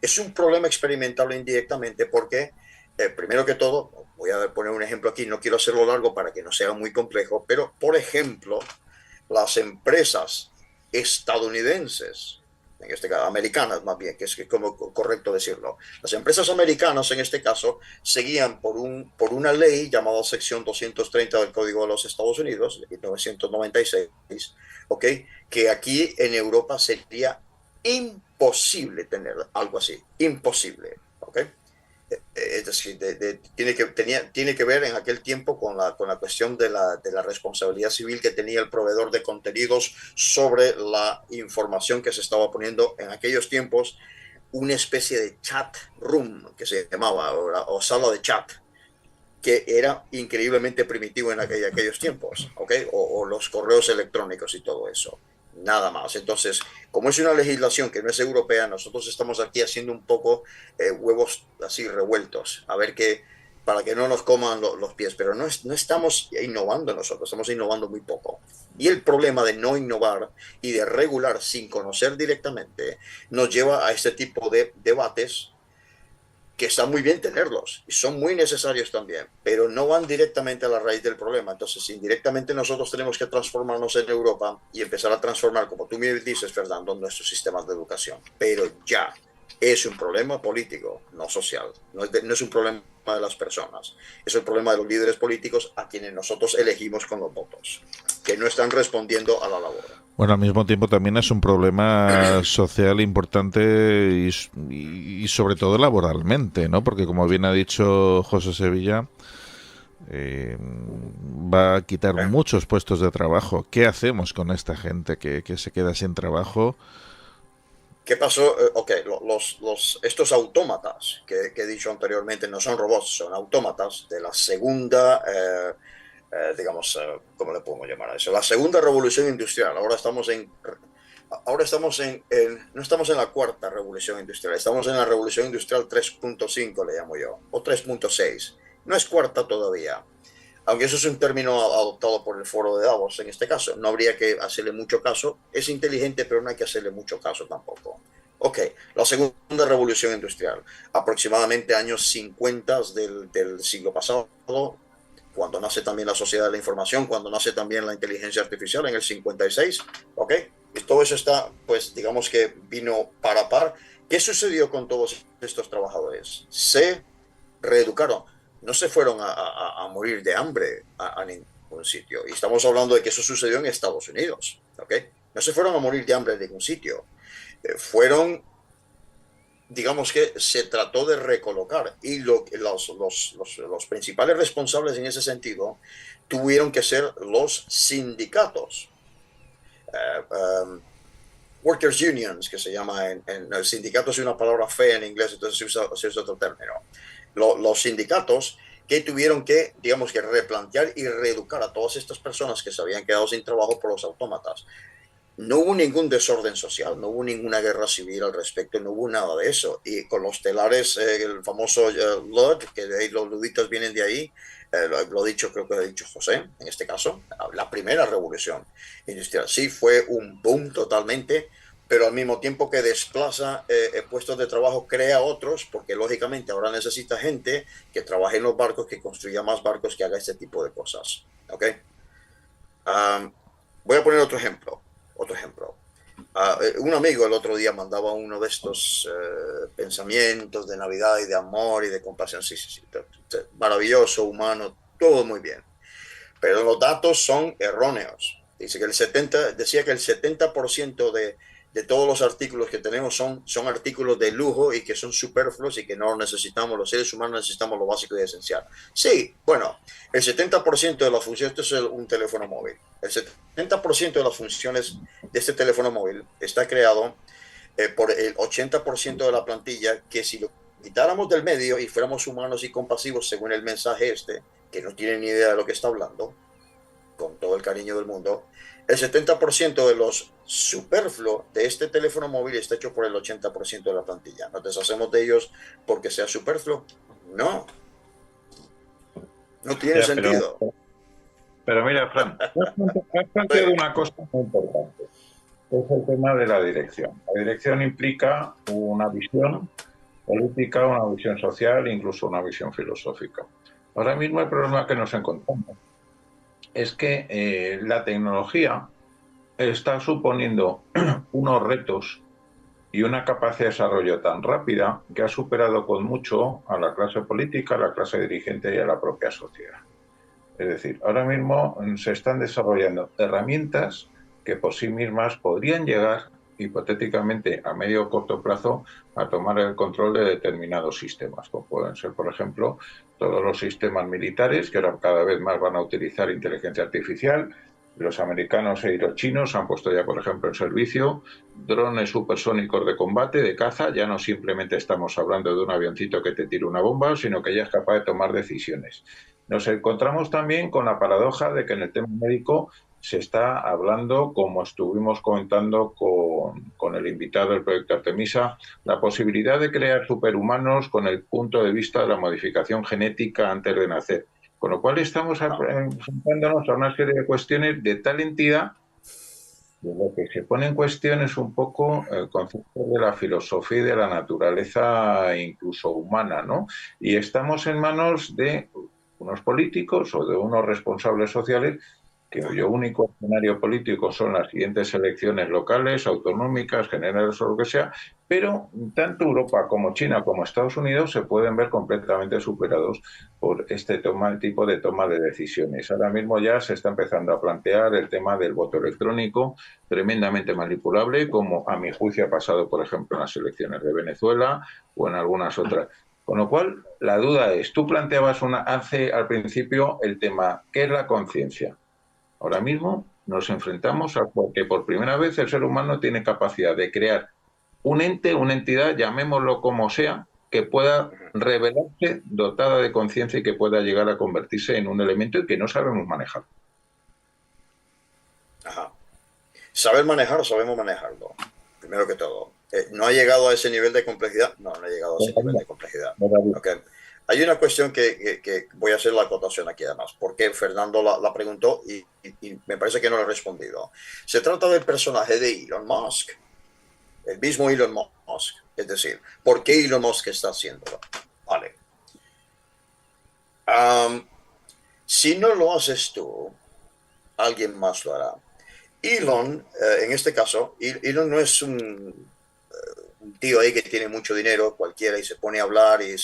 Es un problema experimentarlo indirectamente porque, primero que todo, voy a poner un ejemplo aquí, no quiero hacerlo largo para que no sea muy complejo, pero, por ejemplo, las empresas estadounidenses, en este caso americanas más bien, que es como correcto decirlo, las empresas americanas en este caso seguían por una ley llamada sección 230 del Código de los Estados Unidos, de 1996, ¿ok?, que aquí en Europa sería imposible tener algo así, imposible, ¿ok? Es decir, tiene que ver en aquel tiempo con la cuestión de la responsabilidad civil que tenía el proveedor de contenidos sobre la información que se estaba poniendo en aquellos tiempos, una especie de chat room que se llamaba, o sala de chat, que era increíblemente primitivo en aquellos tiempos, ¿ok? O los correos electrónicos y todo eso. Nada más. Entonces, como es una legislación que no es europea, nosotros estamos aquí haciendo un poco huevos así revueltos, a ver qué, para que no nos coman los pies, pero no estamos innovando nosotros, estamos innovando muy poco. Y el problema de no innovar y de regular sin conocer directamente nos lleva a este tipo de debates que está muy bien tenerlos y son muy necesarios también, pero no van directamente a la raíz del problema. Entonces, indirectamente nosotros tenemos que transformarnos en Europa y empezar a transformar, como tú me dices, Fernando, nuestros sistemas de educación. Pero ya es un problema político, no social. No es un problema de las personas. Es el problema de los líderes políticos a quienes nosotros elegimos con los votos, que no están respondiendo a la labor. Bueno, al mismo tiempo también es un problema social importante y sobre todo laboralmente, ¿no? Porque como bien ha dicho José Sevilla, va a quitar muchos puestos de trabajo. ¿Qué hacemos con esta gente que se queda sin trabajo? ¿Qué pasó? Ok, estos autómatas que he dicho anteriormente no son robots, son autómatas de la segunda, digamos, ¿cómo le podemos llamar a eso? La segunda revolución industrial. Ahora estamos no estamos en la cuarta revolución industrial, estamos en la revolución industrial 3.5, le llamo yo, o 3.6. No es cuarta todavía, aunque eso es un término adoptado por el foro de Davos en este caso. No habría que hacerle mucho caso. Es inteligente, pero no hay que hacerle mucho caso tampoco. Ok, la segunda revolución industrial, aproximadamente años 50 del siglo pasado, cuando nace también la sociedad de la información, cuando nace también la inteligencia artificial en el 56, ok, y todo eso está, pues digamos que vino para par. ¿Qué sucedió con todos estos trabajadores? Se reeducaron, no se fueron a morir de hambre a ningún sitio. Y estamos hablando de que eso sucedió en Estados Unidos, ¿ok? No se fueron a morir de hambre en ningún sitio. Fueron, digamos que se trató de recolocar y los principales responsables en ese sentido tuvieron que ser los sindicatos. Workers unions, que se llama el sindicato es una palabra fea en inglés, entonces se usa otro término. Los sindicatos que tuvieron que, digamos que replantear y reeducar a todas estas personas que se habían quedado sin trabajo por los autómatas. No hubo ningún desorden social, no hubo ninguna guerra civil al respecto, no hubo nada de eso. Y con los telares, el famoso LUD, que de ahí los luditos vienen de ahí, lo ha dicho, creo que lo ha dicho José, en este caso, la primera revolución industrial. Sí, fue un boom totalmente, pero al mismo tiempo que desplaza puestos de trabajo, crea otros, porque lógicamente ahora necesita gente que trabaje en los barcos, que construya más barcos, que haga este tipo de cosas. ¿Ok? Voy a poner otro ejemplo. Un amigo el otro día mandaba uno de estos pensamientos de Navidad y de amor y de compasión. Sí, sí, sí. Maravilloso, humano, todo muy bien. Pero los datos son erróneos. Decía que el 70% de todos los artículos que tenemos son artículos de lujo y que son superfluos y que no necesitamos, los seres humanos necesitamos lo básico y esencial. Sí, bueno, el 70% de las funciones, esto es un teléfono móvil, el 70% de las funciones de este teléfono móvil está creado por el 80% de la plantilla, que si lo quitáramos del medio y fuéramos humanos y compasivos según el mensaje que no tiene ni idea de lo que está hablando, con todo el cariño del mundo, el 70% de los superfluos de este teléfono móvil está hecho por el 80% de la plantilla. ¿Nos deshacemos de ellos porque sea superfluo? No. No tiene sentido. Pero mira, Fran, has planteado una cosa muy importante, que es el tema de la dirección. La dirección implica una visión política, una visión social, incluso una visión filosófica. Ahora mismo el problema que nos encontramos es que la tecnología está suponiendo unos retos y una capacidad de desarrollo tan rápida que ha superado con mucho a la clase política, a la clase dirigente y a la propia sociedad. Es decir, ahora mismo se están desarrollando herramientas que por sí mismas podrían llegar, hipotéticamente, a medio o corto plazo, a tomar el control de determinados sistemas, como pueden ser, por ejemplo, todos los sistemas militares, que ahora cada vez más van a utilizar inteligencia artificial. Los americanos y los chinos han puesto ya, por ejemplo, en servicio drones supersónicos de combate, de caza. Ya no simplemente estamos hablando de un avioncito que te tira una bomba, sino que ya es capaz de tomar decisiones. Nos encontramos también con la paradoja de que en el tema médico se está hablando, como estuvimos comentando con el invitado del proyecto Artemisa, la posibilidad de crear superhumanos con el punto de vista de la modificación genética antes de nacer. Con lo cual estamos enfrentándonos a una serie de cuestiones de tal entidad que lo que se pone en cuestión es un poco el concepto de la filosofía y de la naturaleza incluso humana, ¿no? Y estamos en manos de unos políticos o de unos responsables sociales que cuyo único escenario político son las siguientes elecciones locales, autonómicas, generales o lo que sea, pero tanto Europa como China como Estados Unidos se pueden ver completamente superados por este tipo de toma de decisiones. Ahora mismo ya se está empezando a plantear el tema del voto electrónico, tremendamente manipulable, como a mi juicio ha pasado, por ejemplo, en las elecciones de Venezuela o en algunas otras. Con lo cual, la duda es, tú planteabas al principio el tema, ¿qué es la conciencia? Ahora mismo nos enfrentamos a que por primera vez el ser humano tiene capacidad de crear un ente, una entidad, llamémoslo como sea, que pueda revelarse dotada de conciencia y que pueda llegar a convertirse en un elemento que no sabemos manejar. Ajá. Saber manejar, sabemos manejarlo, primero que todo. ¿No ha llegado a ese nivel de complejidad? No, no ha llegado a ese nivel de complejidad. Okay. Hay una cuestión que voy a hacer la acotación aquí además, porque Fernando la preguntó y me parece que no le he respondido. Se trata del personaje de Elon Musk, el mismo Elon Musk. Es decir, ¿por qué Elon Musk está haciéndolo? Vale. Si no lo haces tú, alguien más lo hará. Elon, en este caso, Elon no es un tío ahí que tiene mucho dinero, cualquiera, y se pone a hablar y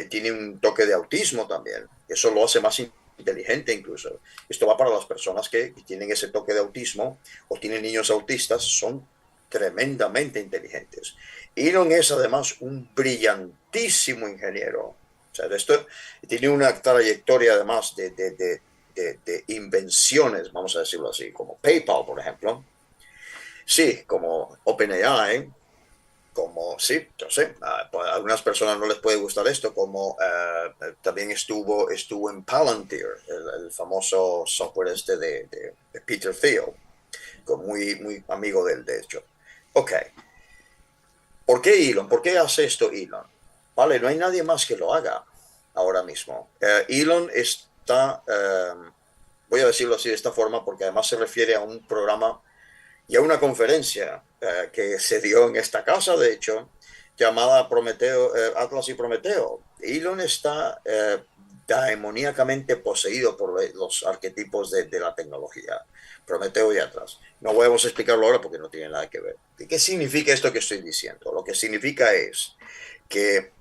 tiene un toque de autismo también. Eso lo hace más inteligente incluso. Esto va para las personas que tienen ese toque de autismo o tienen niños autistas, son tremendamente inteligentes. Elon es además un brillantísimo ingeniero. O sea, esto tiene una trayectoria además de invenciones, vamos a decirlo así, como PayPal, por ejemplo. Sí, como OpenAI, como, sí, yo sé, a algunas personas no les puede gustar esto, como también estuvo en Palantir, el famoso software este de Peter Thiel, muy amigo de él, de hecho. Ok, ¿por qué Elon? ¿Por qué hace esto Elon? Vale, no hay nadie más que lo haga ahora mismo. Elon está, voy a decirlo así de esta forma, porque además se refiere a un programa y a una conferencia que se dio en esta casa, de hecho, llamada Prometeo, Atlas y Prometeo. Elon está demoníacamente poseído por los arquetipos de la tecnología, Prometeo y Atlas. No podemos explicarlo ahora porque no tiene nada que ver. ¿Qué significa esto que estoy diciendo? Lo que significa es que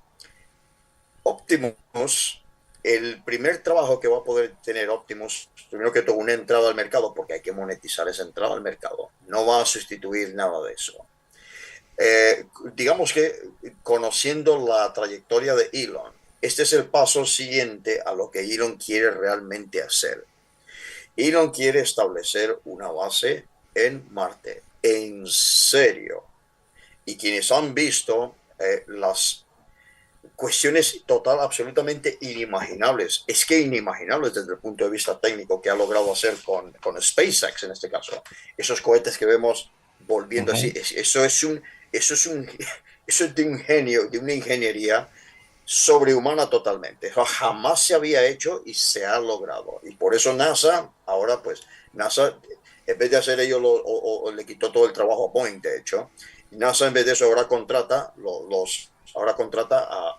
Optimus, el primer trabajo que va a poder tener Optimus, primero que todo, una entrada al mercado, porque hay que monetizar esa entrada al mercado. No va a sustituir nada de eso. Digamos que conociendo la trayectoria de Elon, este es el paso siguiente a lo que Elon quiere realmente hacer. Elon quiere establecer una base en Marte, en serio. Y quienes han visto las cuestiones absolutamente inimaginables, es que inimaginables desde el punto de vista técnico que ha logrado hacer con SpaceX en este caso. Esos cohetes que vemos volviendo así, eso es de un genio, de una ingeniería sobrehumana totalmente. Jamás se había hecho y se ha logrado. Y por eso NASA, ahora pues, NASA, en vez de hacer ello, le quitó todo el trabajo a Boeing, de hecho. NASA en vez de eso ahora contrata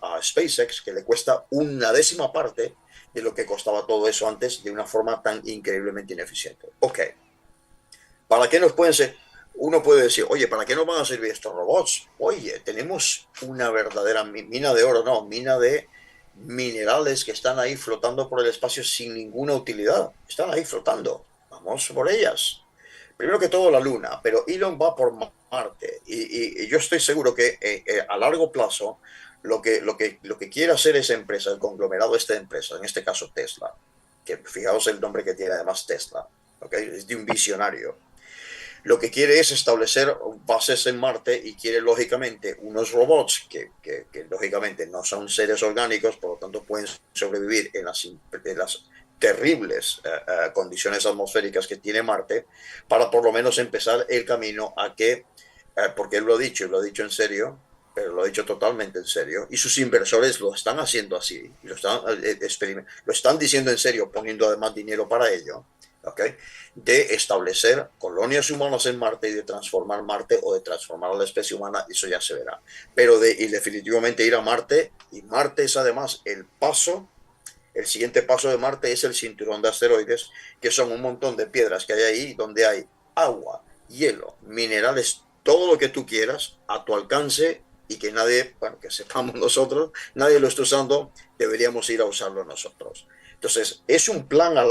a SpaceX, que le cuesta una décima parte de lo que costaba todo eso antes de una forma tan increíblemente ineficiente. Ok, ¿para qué nos pueden ser? Uno puede decir, oye, ¿para qué nos van a servir estos robots? Oye, tenemos una verdadera mina de oro, no, mina de minerales que están ahí flotando por el espacio sin ninguna utilidad. Están ahí flotando. Vamos por ellas. Primero que todo la Luna, pero Elon va por Marte y yo estoy seguro que a largo plazo lo que quiere hacer esa empresa, el conglomerado de esta empresa, en este caso Tesla, que fijaos el nombre que tiene además Tesla, ¿okay? Es de un visionario. Lo que quiere es establecer bases en Marte y quiere lógicamente unos robots que lógicamente no son seres orgánicos, por lo tanto pueden sobrevivir en las terribles condiciones atmosféricas que tiene Marte, para por lo menos empezar el camino a que, porque él lo ha dicho en serio, pero lo ha dicho totalmente en serio, y sus inversores lo están haciendo así, lo están diciendo en serio, poniendo además dinero para ello, ¿okay? De establecer colonias humanas en Marte y de transformar Marte o de transformar a la especie humana, eso ya se verá. Pero y definitivamente ir a Marte, y Marte es además el siguiente paso de Marte es el cinturón de asteroides, que son un montón de piedras que hay ahí, donde hay agua, hielo, minerales, todo lo que tú quieras a tu alcance y que nadie, bueno, que sepamos nosotros, nadie lo está usando, deberíamos ir a usarlo nosotros. Entonces, es un plan a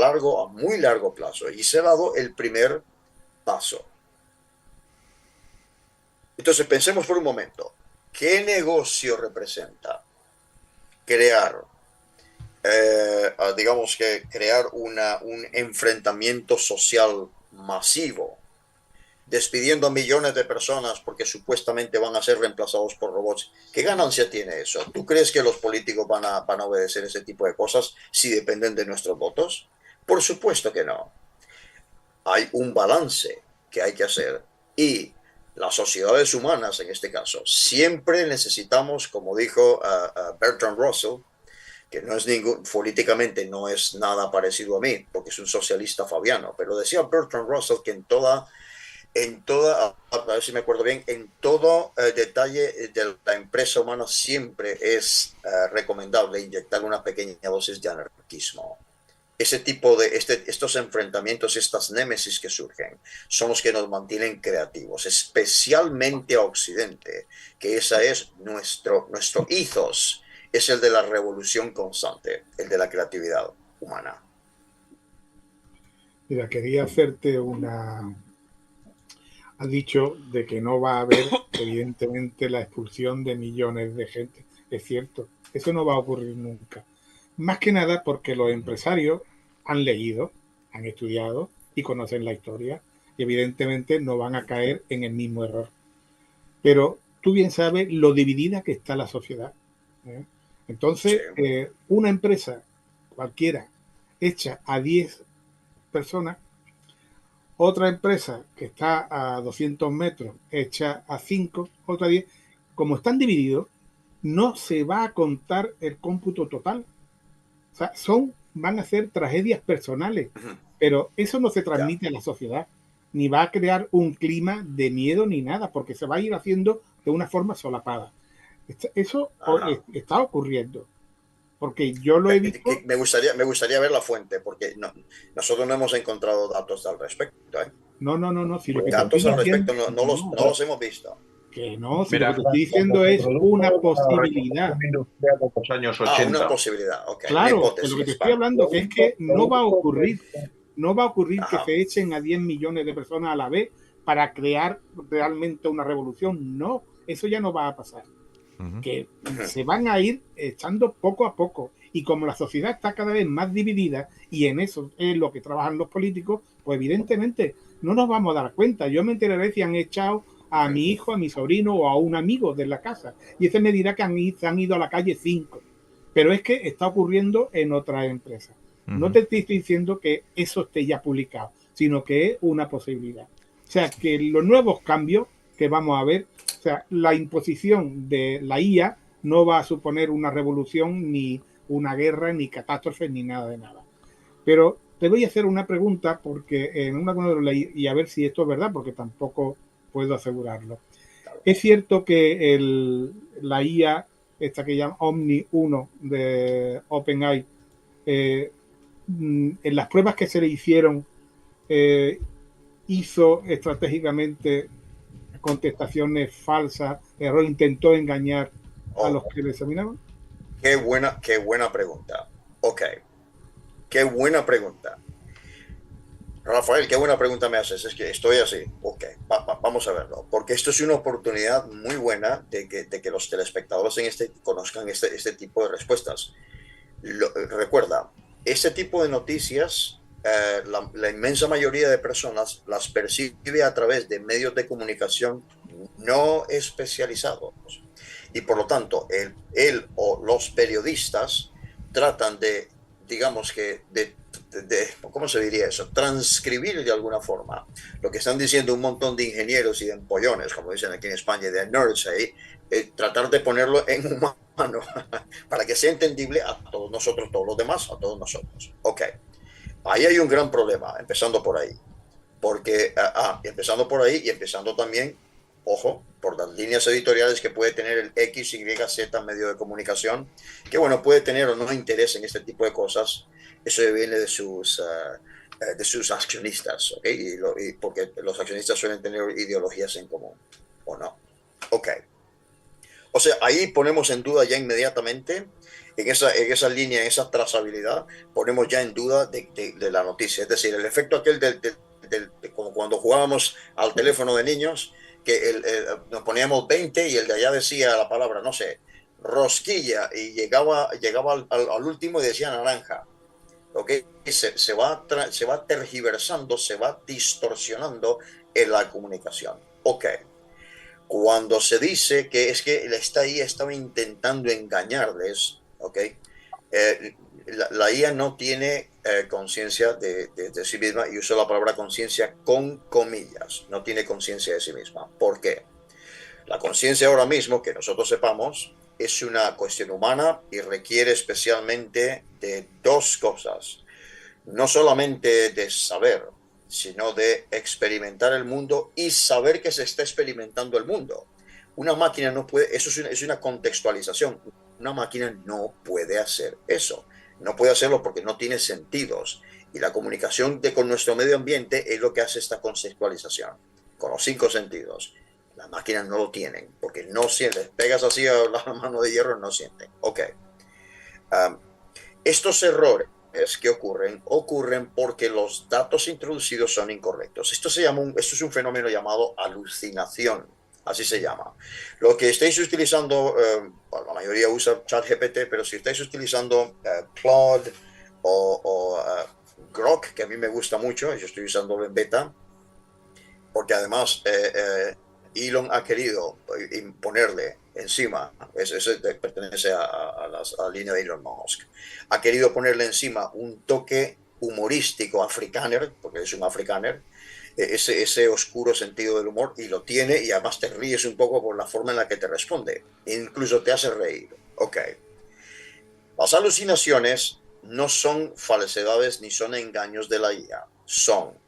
muy largo plazo y se ha dado el primer paso. Entonces, pensemos por un momento, ¿qué negocio representa crear, digamos que crear un enfrentamiento social masivo despidiendo a millones de personas porque supuestamente van a ser reemplazados por robots. ¿Qué ganancia tiene eso? ¿Tú crees que los políticos van a obedecer ese tipo de cosas si dependen de nuestros votos? Por supuesto que no. Hay un balance que hay que hacer y las sociedades humanas, en este caso, siempre necesitamos, como dijo Bertrand Russell, que no es políticamente no es nada parecido a mí, porque es un socialista fabiano, pero decía Bertrand Russell que a ver si me acuerdo bien, en todo detalle de la empresa humana siempre es recomendable inyectar una pequeña dosis de anarquismo. Ese tipo de estos enfrentamientos, estas némesis que surgen, son los que nos mantienen creativos, especialmente a Occidente, que esa es nuestro ethos, es el de la revolución constante, el de la creatividad humana. Mira, quería hacerte una... Has dicho de que no va a haber, evidentemente, la expulsión de millones de gente. Es cierto, eso no va a ocurrir nunca. Más que nada porque los empresarios han leído, han estudiado y conocen la historia y evidentemente no van a caer en el mismo error. Pero tú bien sabes lo dividida que está la sociedad, ¿eh? Entonces, una empresa cualquiera hecha a 10 personas, otra empresa que está a 200 metros hecha a 5, otra 10, como están divididos, no se va a contar el cómputo total. O sea, van a ser tragedias personales, pero eso no se transmite a la sociedad, ni va a crear un clima de miedo ni nada, porque se va a ir haciendo de una forma solapada. Eso está ocurriendo, porque yo lo he visto. Me gustaría ver la fuente, porque nosotros no hemos encontrado datos al respecto. No. Si lo que datos al respecto no los hemos visto. Que no, si lo que te estoy diciendo es una posibilidad. Los años 80. Una posibilidad, ok. Claro, lo que te estoy hablando es que no va a ocurrir que se echen a 10 millones de personas a la vez para crear realmente una revolución. No, eso ya no va a pasar. Que se van a ir echando poco a poco. Y como la sociedad está cada vez más dividida, y en eso es lo que trabajan los políticos, pues evidentemente no nos vamos a dar cuenta. Yo me enteraré si han echado a mi hijo, a mi sobrino o a un amigo de la casa. Y ese me dirá que han ido a la calle 5. Pero es que está ocurriendo en otras empresas. No te estoy diciendo que eso esté ya publicado, sino que es una posibilidad. O sea, que los nuevos cambios que vamos a ver, o sea, la imposición de la IA no va a suponer una revolución, ni una guerra, ni catástrofes, ni nada de nada. Pero te voy a hacer una pregunta, porque en una cosa lo leí, y a ver si esto es verdad, porque tampoco puedo asegurarlo. Es cierto que la IA, esta que llama Omni 1 de OpenAI, en las pruebas que se le hicieron, hizo estratégicamente contestaciones falsas, intentó engañar a los que le examinaban. Qué buena pregunta. Ok. Qué buena pregunta. Rafael, qué buena pregunta me haces. Es que estoy así. Ok, vamos a verlo. Porque esto es una oportunidad muy buena de que los telespectadores conozcan este tipo de respuestas. Recuerda, este tipo de noticias, la inmensa mayoría de personas las percibe a través de medios de comunicación no especializados. Y por lo tanto, él o los periodistas tratan de, digamos que, ¿cómo se diría eso? Transcribir de alguna forma lo que están diciendo un montón de ingenieros y de empollones, como dicen aquí en España, de nerds ahí, tratar de ponerlo en humano para que sea entendible a todos nosotros, todos los demás, a todos nosotros. Ok, ahí hay un gran problema, empezando por ahí. Porque, empezando por ahí y empezando también, ojo, por las líneas editoriales que puede tener el X, Y, Z medio de comunicación, que bueno, puede tener o no interés en este tipo de cosas. Eso viene de sus accionistas, ¿ok? Y porque los accionistas suelen tener ideologías en común, ¿o no? Ok. O sea, ahí ponemos en duda ya inmediatamente, en esa línea, en esa trazabilidad, ponemos ya en duda de la noticia. Es decir, el efecto aquel como cuando jugábamos al teléfono de niños, que nos poníamos 20 y el de allá decía la palabra, no sé, rosquilla, y llegaba al último y decía naranja. ¿Okay? Se va tergiversando, se va distorsionando en la comunicación. Ok. Cuando se dice que es que esta IA estaba intentando engañarles, ¿ok? La IA no tiene conciencia de sí misma, y uso la palabra conciencia con comillas, no tiene conciencia de sí misma. ¿Por qué? La conciencia ahora mismo, que nosotros sepamos, es una cuestión humana y requiere especialmente de dos cosas. No solamente de saber, sino de experimentar el mundo y saber que se está experimentando el mundo. Una máquina no puede, eso es una contextualización. Una máquina no puede hacer eso. No puede hacerlo porque no tiene sentidos. Y la comunicación con nuestro medio ambiente es lo que hace esta contextualización, con los 5 sentidos. Las máquinas no lo tienen, porque no sienten. Pegas así a la mano de hierro, no sienten. Ok. Estos errores que ocurren porque los datos introducidos son incorrectos. Esto es un fenómeno llamado alucinación, así se llama. Lo que estáis utilizando, bueno, la mayoría usa ChatGPT, pero si estáis utilizando Claude o Grok, que a mí me gusta mucho, yo estoy usándolo en beta, porque además Elon ha querido imponerle encima, eso pertenece a la línea de Elon Musk, ha querido ponerle encima un toque humorístico africáner, porque es un africáner, ese oscuro sentido del humor, y lo tiene, y además te ríes un poco por la forma en la que te responde, incluso te hace reír. Ok. Las alucinaciones no son falsedades ni son engaños de la IA, son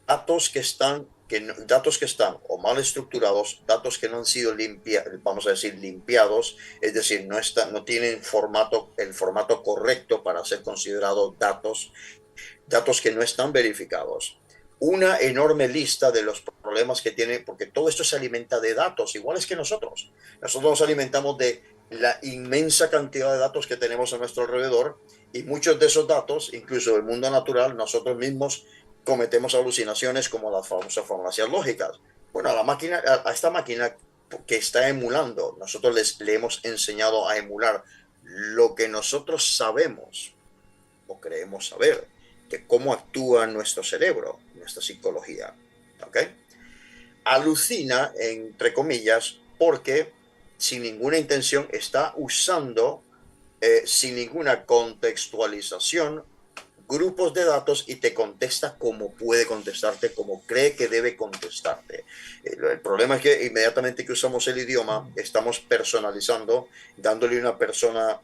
datos que están o mal estructurados, datos que no han sido limpiados, es decir, no tienen el formato correcto para ser considerados datos que no están verificados. Una enorme lista de los problemas que tiene, porque todo esto se alimenta de datos, iguales que nosotros. Nosotros nos alimentamos de la inmensa cantidad de datos que tenemos a nuestro alrededor, y muchos de esos datos, incluso del mundo natural, nosotros mismos cometemos alucinaciones, como las famosas falacias lógicas. Bueno, a esta máquina que está emulando, nosotros le hemos enseñado a emular lo que nosotros sabemos o creemos saber de cómo actúa nuestro cerebro, nuestra psicología. ¿Ok? Alucina, entre comillas, porque sin ninguna intención está usando, sin ninguna contextualización, grupos de datos, y te contesta como puede contestarte, como cree que debe contestarte. El problema es que inmediatamente que usamos el idioma, estamos personalizando, dándole una persona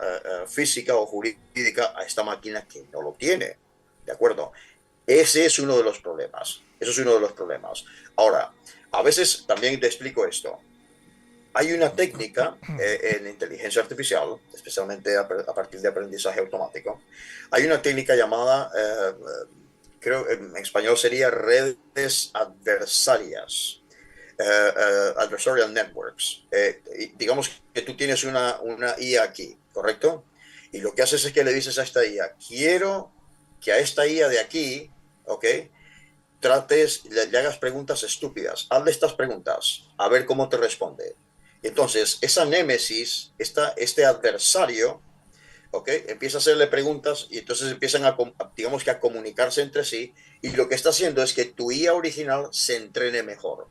física o jurídica a esta máquina que no lo tiene. ¿De acuerdo? Ese es uno de los problemas. Eso es uno de los problemas. Ahora, a veces también te explico esto. Hay una técnica en inteligencia artificial, especialmente a partir de aprendizaje automático. Hay una técnica llamada, creo en español sería redes adversarias, adversarial networks. Digamos que tú tienes una IA aquí, ¿correcto? Y lo que haces es que le dices a esta IA, quiero que a esta IA de aquí, ¿ok?, le hagas preguntas estúpidas. Hazle estas preguntas, a ver cómo te responde. Entonces, esa némesis, este adversario, ¿okay?, empieza a hacerle preguntas, y entonces empiezan digamos que a comunicarse entre sí, y lo que está haciendo es que tu IA original se entrene mejor.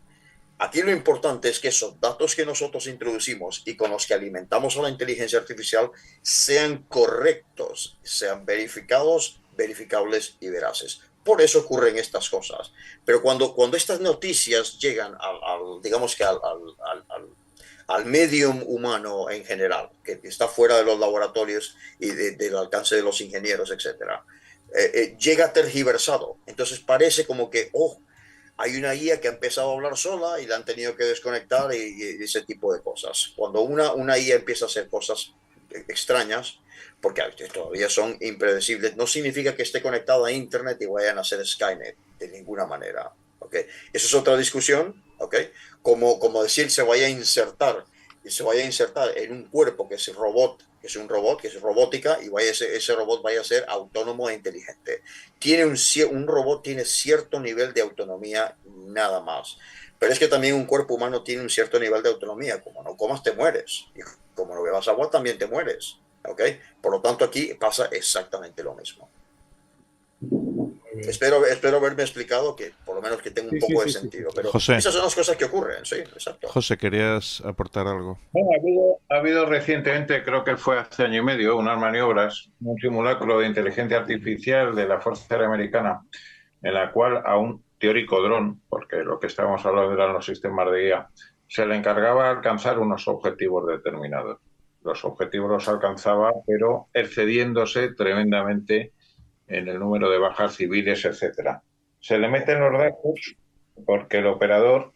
Aquí lo importante es que esos datos que nosotros introducimos y con los que alimentamos a la inteligencia artificial sean correctos, sean verificados, verificables y veraces. Por eso ocurren estas cosas. Pero cuando estas noticias llegan digamos que al medio humano en general, que está fuera de los laboratorios y del alcance de los ingenieros, etcétera, llega tergiversado. Entonces parece como que, hay una IA que ha empezado a hablar sola y la han tenido que desconectar, y ese tipo de cosas. Cuando una IA empieza a hacer cosas extrañas, porque todavía son impredecibles, no significa que esté conectada a Internet y vayan a hacer Skynet, de ninguna manera. ¿Okay? Eso es otra discusión, ¿okay? Como decir, se vaya a insertar en un cuerpo que es un robot, que es robótica, y ese robot vaya a ser autónomo e inteligente. Un robot tiene cierto nivel de autonomía, nada más. Pero es que también un cuerpo humano tiene un cierto nivel de autonomía. Como no comas, te mueres. Y como no bebas agua, también te mueres. ¿Okay? Por lo tanto, aquí pasa exactamente lo mismo. Espero haberme explicado, que por lo lo menos que tenga un Sí, sí, poco de sí, sí, sentido. sí. Pero José. esas son las cosas que ocurren, sí, exacto. José, ¿querías aportar algo? Bueno, ha habido recientemente, creo que fue hace año y medio, unas maniobras, un simulacro de inteligencia artificial de la Fuerza Aérea Americana, en la cual a un teórico dron, porque lo que estábamos hablando eran los sistemas de guía, se le encargaba alcanzar unos objetivos determinados. Los objetivos los alcanzaba, pero excediéndose tremendamente en el número de bajas civiles, etcétera. Se le meten los datos porque el operador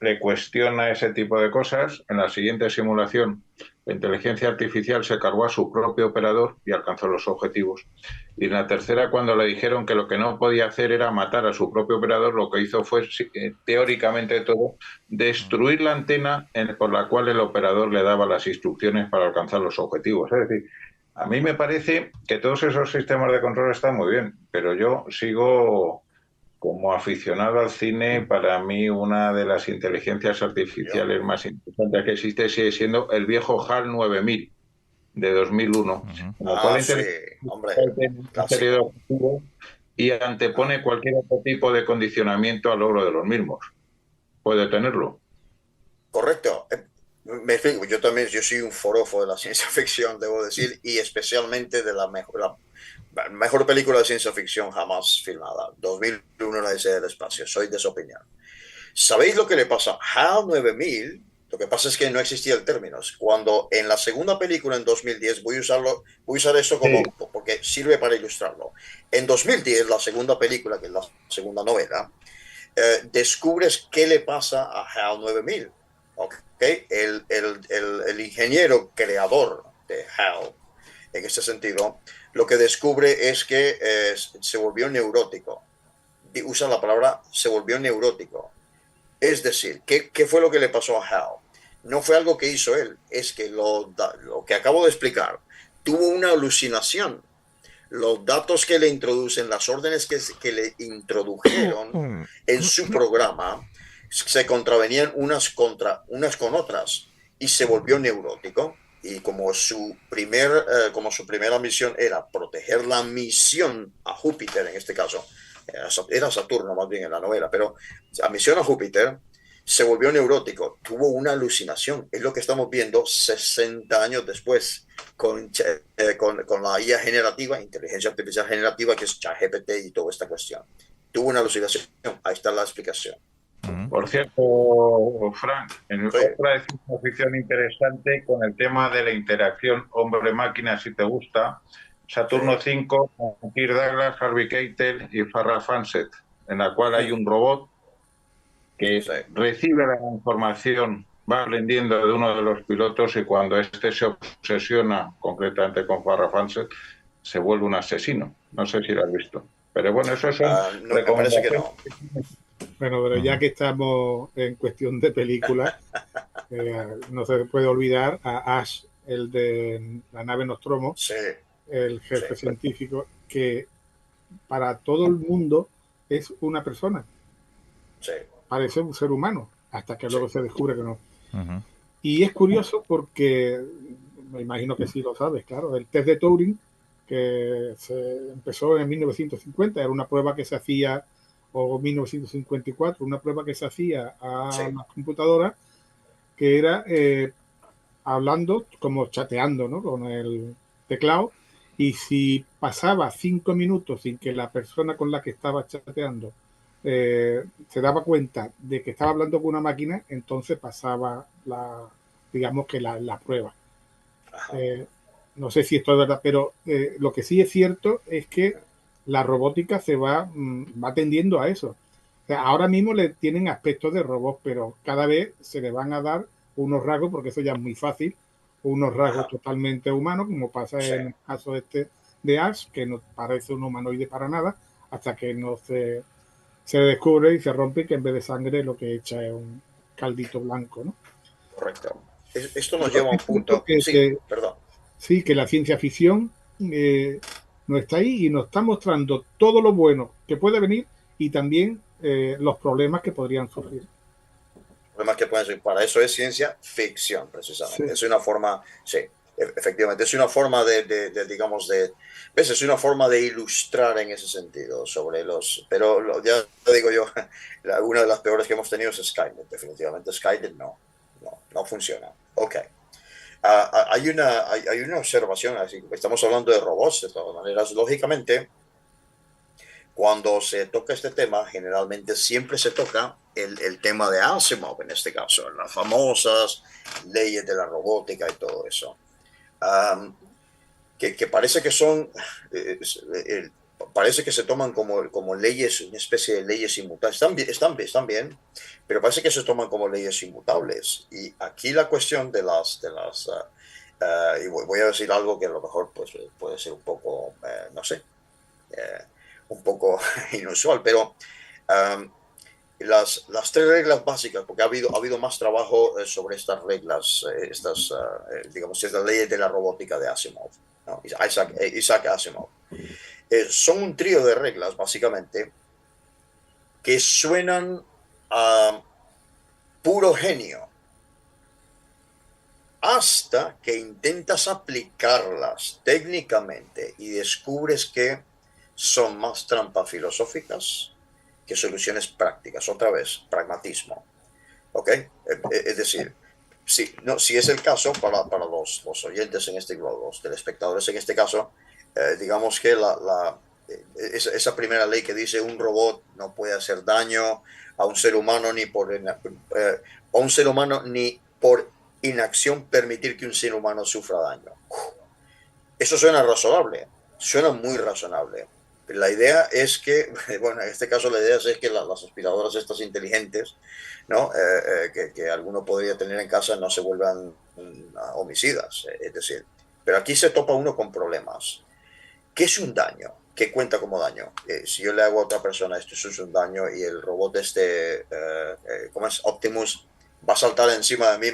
le cuestiona ese tipo de cosas. En la siguiente simulación, la inteligencia artificial se cargó a su propio operador y alcanzó los objetivos. Y en la tercera, cuando le dijeron que lo que no podía hacer era matar a su propio operador, lo que hizo fue, teóricamente todo, destruir la antena por la cual el operador le daba las instrucciones para alcanzar los objetivos. Es decir, a mí me parece que todos esos sistemas de control están muy bien, pero yo sigo como aficionado al cine. Para mí una de las inteligencias artificiales más importantes que existe sigue siendo el viejo HAL 9000 de 2001, en la cual la Sí, inteligencia hombre, tiene una serie de clásico. objetivos y antepone cualquier otro tipo de condicionamiento al logro de los mismos. Puede tenerlo. Correcto. Me explico, yo también, yo soy un forofo de la ciencia ficción, debo decir, y especialmente de la mejor película de ciencia ficción jamás filmada, 2001, la Odisea del Espacio. Soy de esa opinión. ¿Sabéis lo que le pasa? HAL 9000, lo que pasa es que no existía el término. Cuando en la segunda película en 2010, voy a usar esto como, Sí. porque sirve para ilustrarlo. En 2010, la segunda película, que es la segunda novela, descubres qué le pasa a HAL 9000. ¿Okay? El ingeniero creador de HAL, en este sentido, lo que descubre es que se volvió neurótico. Usa la palabra se volvió neurótico. Es decir, ¿qué fue lo que le pasó a HAL? No fue algo que hizo él, es que lo que acabo de explicar, tuvo una alucinación. Los datos que le introducen, las órdenes que le introdujeron en su programa, se contravenían unas con otras y se volvió neurótico. Y como como su primera misión era proteger la misión a Júpiter, en este caso, era Saturno más bien en la novela, pero la misión a Júpiter, se volvió neurótico, tuvo una alucinación. Es lo que estamos viendo 60 años después con la IA generativa, inteligencia artificial generativa, que es ChatGPT y toda esta cuestión. Tuvo una alucinación, ahí está la explicación. Por cierto, Frank, en Sí, otra de ciencia ficción interesante con el tema de la interacción hombre-máquina, si te gusta, Saturno sí, 5, con Kirk Douglas, Harvey Keitel y Farrah Fawcett, en la cual hay un robot que sí. recibe la información, va aprendiendo de uno de los pilotos y cuando éste se obsesiona concretamente con Farrah Fawcett, se vuelve un asesino. No sé si lo has visto. Pero bueno, eso son No, me parece que recomendaciones. no. Bueno, pero ya que estamos en cuestión de películas, no se puede olvidar a Ash, el de la nave Nostromo, Sí, el sí, jefe científico, que para todo el mundo es una persona, sí, parece un ser humano, hasta que sí. luego se descubre que no. Ujú. Y es curioso porque, me imagino que sí lo sabes, claro, el test de Turing, que se empezó en 1950, era una prueba que se hacía, o 1954, una prueba que se hacía Sí, a las computadoras, que era hablando, como chateando, ¿no?, con el teclado, y si pasaba 5 minutos sin que la persona con la que estaba chateando se daba cuenta de que estaba hablando con una máquina, entonces pasaba digamos que la prueba. ajá, No sé si esto es verdad, pero lo que sí es cierto es que la robótica se va tendiendo a eso. O sea, ahora mismo le tienen aspectos de robot, pero cada vez se le van a dar unos rasgos, porque eso ya es muy fácil, unos rasgos ajá, totalmente humanos, como pasa sí, en el caso este de Ash, que no parece un humanoide para nada, hasta que no se descubre y se rompe que en vez de sangre lo que echa es un caldito blanco, ¿no? correcto. Esto nos Pero lleva a es un cierto punto. Sí, perdón. sí, que la ciencia ficción no está ahí y nos está mostrando todo lo bueno que puede venir y también los problemas que podrían surgir. Problemas que pueden ser. Para eso es ciencia ficción, Sí. precisamente. Es una forma, sí. Efectivamente, es una forma digamos, ¿ves? Es una forma de ilustrar en ese sentido sobre ya te digo yo, una de las peores que hemos tenido es Skynet, definitivamente Skynet no funciona. Ok. Hay una observación, así, estamos hablando de robots, de todas maneras, lógicamente, cuando se toca este tema, generalmente siempre se toca el tema de Asimov, en este caso, las famosas leyes de la robótica y todo eso. Que parece que son, parece que se toman como leyes, una especie de leyes inmutables. Están bien, pero parece que se toman como leyes inmutables. Y aquí la cuestión y voy a decir algo que a lo mejor pues, puede ser un poco, no sé, un poco inusual, pero las tres reglas básicas, porque ha habido más trabajo sobre estas reglas, digamos, estas leyes de la robótica de Asimov, ¿no? Isaac Asimov. Son un trío de reglas, básicamente, que suenan a puro genio, hasta que intentas aplicarlas técnicamente y descubres que son más trampas filosóficas que soluciones prácticas. Otra vez, pragmatismo. ¿Ok? Es decir, si es el caso para los oyentes en los telespectadores en este caso, digamos que esa primera ley que dice un robot no puede hacer daño a un ser humano ni por inacción permitir que un ser humano sufra daño. Eso suena razonable, suena muy razonable. La idea es que, bueno, en este caso la idea es que las aspiradoras estas inteligentes, ¿no? Que alguno podría tener en casa no se vuelvan homicidas, es decir, pero aquí se topa uno con problemas. ¿Qué es un daño? ¿Qué cuenta como daño? Si yo le hago a otra persona esto es un daño y el robot ¿cómo es? Optimus va a saltar encima de mí,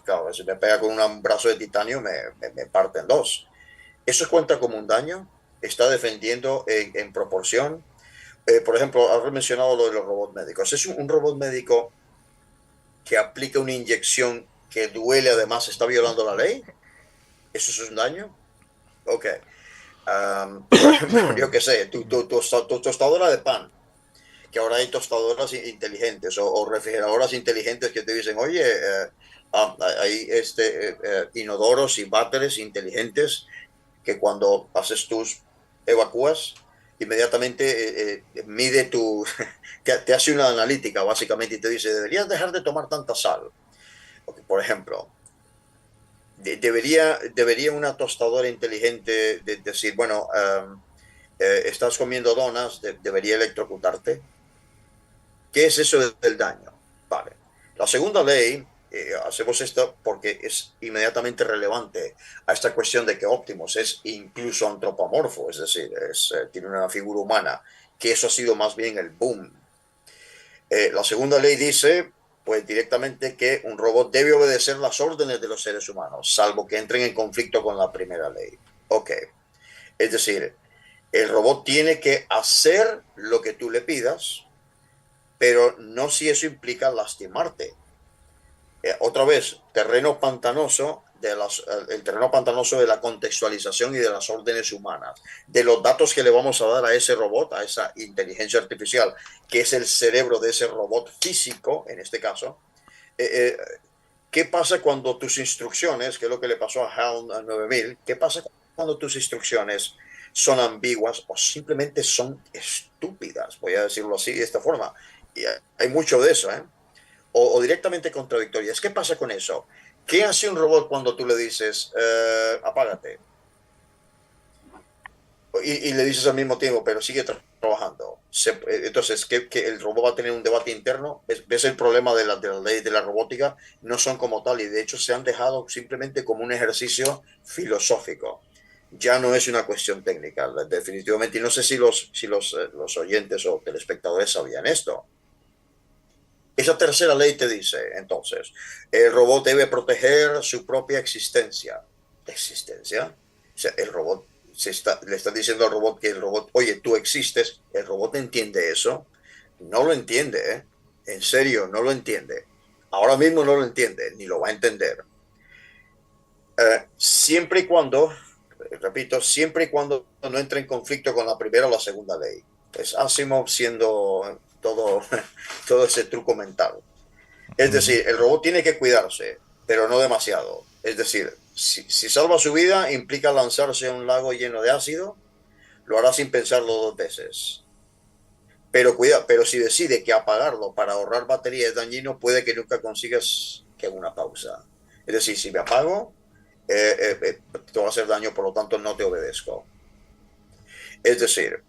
claro, si me pega con un brazo de titanio me parte en dos. ¿Eso cuenta como un daño? ¿Está defendiendo en proporción? Por ejemplo, has mencionado lo de los robots médicos. ¿Es un robot médico que aplica una inyección que duele, además está violando la ley? ¿Eso es un daño? Ok. Por ejemplo, yo qué sé, tu tostadora de pan, que ahora hay tostadoras inteligentes o refrigeradoras inteligentes que te dicen, oye, hay inodoros y váteres inteligentes que cuando haces tus evacúas, inmediatamente mide te hace una analítica básicamente y te dice, deberías dejar de tomar tanta sal. Porque, por ejemplo, debería una tostadora inteligente decir, bueno, estás comiendo donas, debería electrocutarte. ¿Qué es eso del daño? Vale. La segunda ley, hacemos esto porque es inmediatamente relevante a esta cuestión de que Optimus es incluso antropomorfo, es decir, tiene una figura humana, que eso ha sido más bien el boom. La segunda ley dice, pues directamente que un robot debe obedecer las órdenes de los seres humanos, salvo que entren en conflicto con la primera ley. Ok. Es decir, el robot tiene que hacer lo que tú le pidas, pero no si eso implica lastimarte. Otra vez, terreno pantanoso el terreno pantanoso de la contextualización y de las órdenes humanas, de los datos que le vamos a dar a ese robot, a esa inteligencia artificial, que es el cerebro de ese robot físico, en este caso. ¿Qué pasa cuando tus instrucciones, que es lo que le pasó a HAL 9000, qué pasa cuando tus instrucciones son ambiguas o simplemente son estúpidas? Voy a decirlo así, de esta forma. Y hay mucho de eso, ¿eh? O directamente contradictorias. ¿Qué pasa con eso? ¿Qué hace un robot cuando tú le dices, apágate? Y le dices al mismo tiempo, pero sigue trabajando. Entonces, ¿que el robot va a tener un debate interno? ¿Ves el problema de la ley de la robótica? No son como tal y de hecho se han dejado simplemente como un ejercicio filosófico. Ya no es una cuestión técnica, definitivamente. Y no sé si los oyentes o telespectadores sabían esto. Esa tercera ley te dice, entonces, el robot debe proteger su propia existencia. ¿Existencia? O sea, el robot le está diciendo al robot que el robot, oye, tú existes. ¿El robot entiende eso? No lo entiende, ¿eh? En serio, no lo entiende. Ahora mismo no lo entiende, ni lo va a entender. Siempre y cuando, repito, siempre y cuando no entre en conflicto con la primera o la segunda ley. Es Asimov siendo todo ese truco mental. Es decir, el robot tiene que cuidarse, pero no demasiado. Es decir, si salva su vida implica lanzarse a un lago lleno de ácido, lo hará sin pensarlo dos veces. Pero cuida, pero si decide que apagarlo para ahorrar batería es dañino, puede que nunca consigas que haga una pausa. Es decir, si me apago, te va a hacer daño, por lo tanto no te obedezco. Es decir,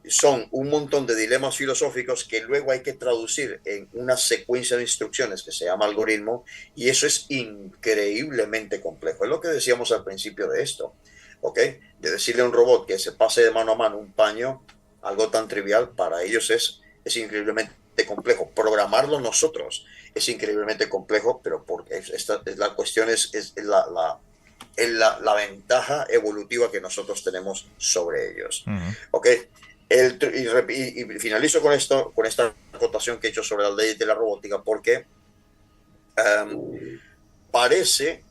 son un montón de dilemas filosóficos que luego hay que traducir en una secuencia de instrucciones que se llama algoritmo, y eso es increíblemente complejo. Es lo que decíamos al principio de esto, ¿ok? De decirle a un robot que se pase de mano a mano un paño, algo tan trivial, para ellos es increíblemente complejo. Programarlo nosotros es increíblemente complejo, pero porque la cuestión es la ventaja evolutiva que nosotros tenemos sobre ellos. ¿Ok? Y finalizo con esta acotación que he hecho sobre las leyes de la robótica, porque parece,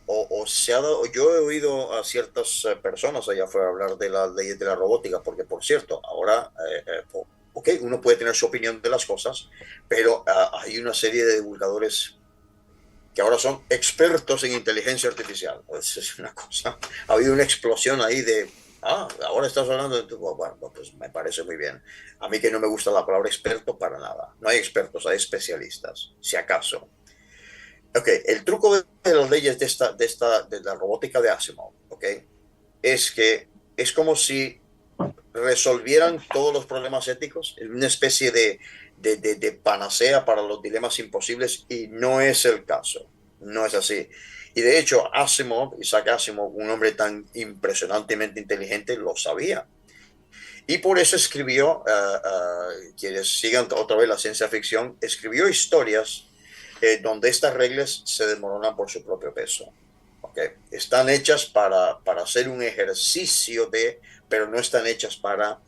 o se ha dado, yo he oído a ciertas personas allá afuera hablar de las leyes de la robótica, porque por cierto, ahora, ok, uno puede tener su opinión de las cosas, pero hay una serie de divulgadores que ahora son expertos en inteligencia artificial. Pues es una cosa, ha habido una explosión ahí de, ahora estás hablando de, bueno, pues me parece muy bien. A mí que no me gusta la palabra experto para nada. No hay expertos, hay especialistas, si acaso. Ok, el truco de las leyes de la robótica de Asimov, ok, es que es como si resolvieran todos los problemas éticos, una especie de panacea para los dilemas imposibles, y no es el caso, no es así. Y de hecho, Isaac Asimov, un hombre tan impresionantemente inteligente, lo sabía. Y por eso escribió, quienes sigan otra vez la ciencia ficción, escribió historias donde estas reglas se desmoronan por su propio peso. ¿Okay? Están hechas para hacer un ejercicio pero no están hechas para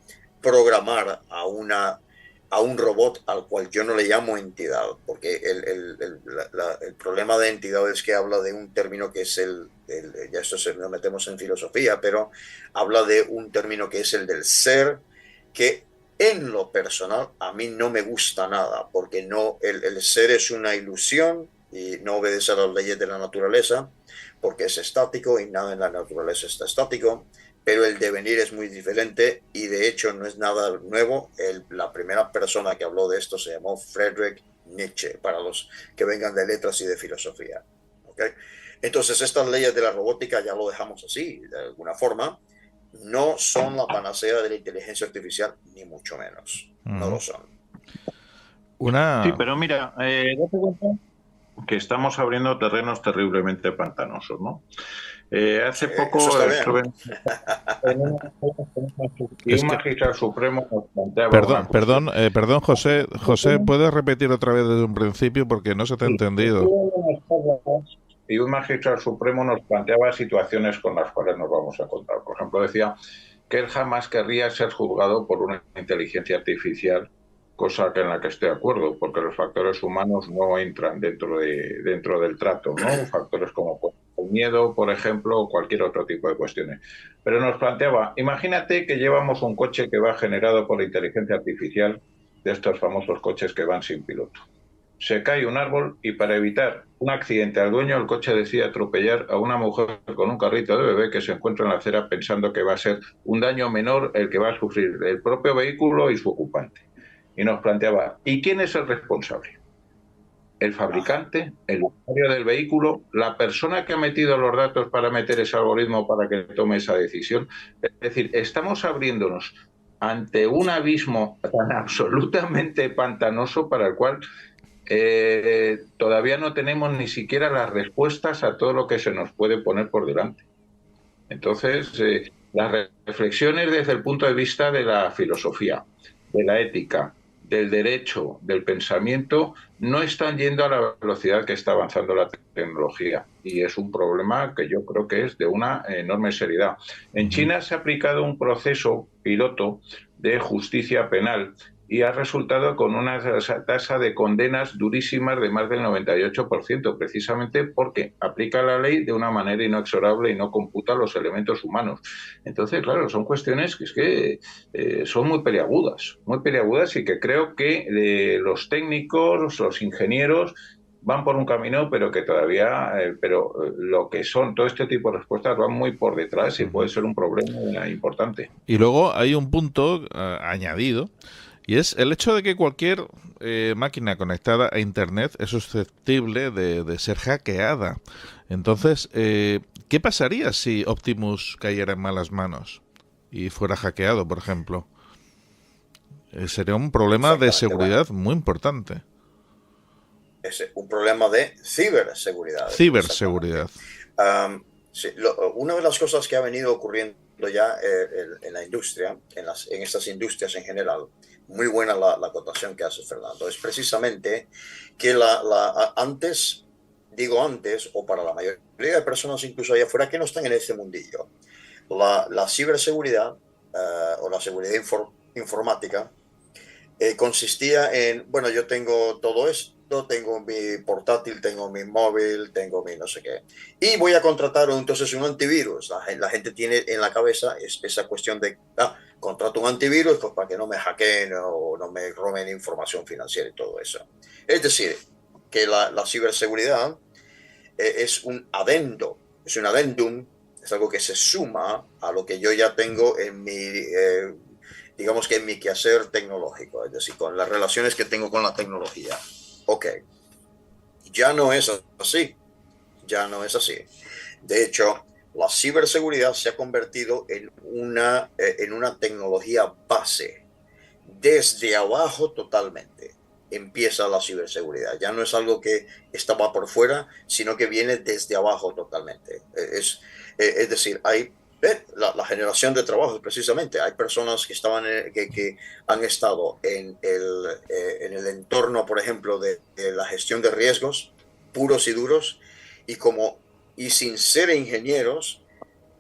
programar a un robot al cual yo no le llamo entidad, porque el problema de entidad es que habla de un término que es ya esto nos metemos en filosofía, pero habla de un término que es el del ser, que en lo personal a mí no me gusta nada, porque el ser es una ilusión y no obedece a las leyes de la naturaleza, porque es estático y nada en la naturaleza está estático. Pero el devenir es muy diferente, y de hecho no es nada nuevo. La primera persona que habló de esto se llamó Friedrich Nietzsche, para los que vengan de letras y de filosofía. ¿Okay? Entonces estas leyes de la robótica, ya lo dejamos así, de alguna forma, no son la panacea de la inteligencia artificial, ni mucho menos. No lo son. Sí, pero mira, date cuenta que estamos abriendo terrenos terriblemente pantanosos, ¿no? Hace poco estuve en un magistrado supremo nos planteaba perdón, José, ¿puedes repetir otra vez desde un principio porque no se te ha entendido? Y un magistrado supremo nos planteaba situaciones con las cuales nos vamos a encontrar. Por ejemplo, decía que él jamás querría ser juzgado por una inteligencia artificial, cosa en la que estoy de acuerdo, porque los factores humanos no entran dentro del trato, ¿no? Factores como el miedo, por ejemplo, o cualquier otro tipo de cuestiones. Pero nos planteaba, imagínate que llevamos un coche que va generado por la inteligencia artificial, de estos famosos coches que van sin piloto. Se cae un árbol y para evitar un accidente al dueño, el coche decide atropellar a una mujer con un carrito de bebé que se encuentra en la acera, pensando que va a ser un daño menor el que va a sufrir el propio vehículo y su ocupante. Y nos planteaba, ¿y quién es el responsable? ¿El fabricante? ¿El usuario del vehículo? ¿La persona que ha metido los datos para meter ese algoritmo para que tome esa decisión? Es decir, estamos abriéndonos ante un abismo tan absolutamente pantanoso para el cual todavía no tenemos ni siquiera las respuestas a todo lo que se nos puede poner por delante. Entonces, las reflexiones desde el punto de vista de la filosofía, de la ética, del derecho, del pensamiento, no están yendo a la velocidad que está avanzando la tecnología. Y es un problema que yo creo que es de una enorme seriedad. En China se ha aplicado un proceso piloto de justicia penal y ha resultado con una tasa de condenas durísimas de más del 98%, precisamente porque aplica la ley de una manera inexorable y no computa los elementos humanos. Entonces, claro, son cuestiones que es que son muy peliagudas y que creo que los técnicos, los ingenieros, van por un camino, pero que todavía, lo que son todo este tipo de respuestas van muy por detrás y puede ser un problema importante. Y luego hay un punto añadido, y es el hecho de que cualquier máquina conectada a Internet es susceptible de ser hackeada. Entonces, ¿qué pasaría si Optimus cayera en malas manos y fuera hackeado, por ejemplo? Sería un problema de seguridad muy importante. Es un problema de ciberseguridad. Ciberseguridad. Sí, una de las cosas que ha venido ocurriendo ya en la industria, en estas industrias en general, muy buena la acotación que hace Fernando, es precisamente que antes, o para la mayoría de personas incluso allá afuera que no están en este mundillo, la ciberseguridad o la seguridad informática consistía en, bueno, yo tengo todo esto, tengo mi portátil, tengo mi móvil, tengo mi no sé qué, y voy a contratar entonces un antivirus. La gente tiene en la cabeza esa cuestión de, contrato un antivirus pues, para que no me hackeen o no me roben información financiera y todo eso. Es decir, que la ciberseguridad es un adendo, es un adendum, es algo que se suma a lo que yo ya tengo en mi... digamos que en mi quehacer tecnológico, es decir, con las relaciones que tengo con la tecnología. Ok, ya no es así, ya no es así. De hecho, la ciberseguridad se ha convertido en una tecnología base, desde abajo totalmente. Empieza la ciberseguridad. Ya no es algo que estaba por fuera, sino que viene desde abajo totalmente. Es decir, hay la generación de trabajos, precisamente. Hay personas que que han estado en el entorno, por ejemplo, de la gestión de riesgos puros y duros, y sin ser ingenieros,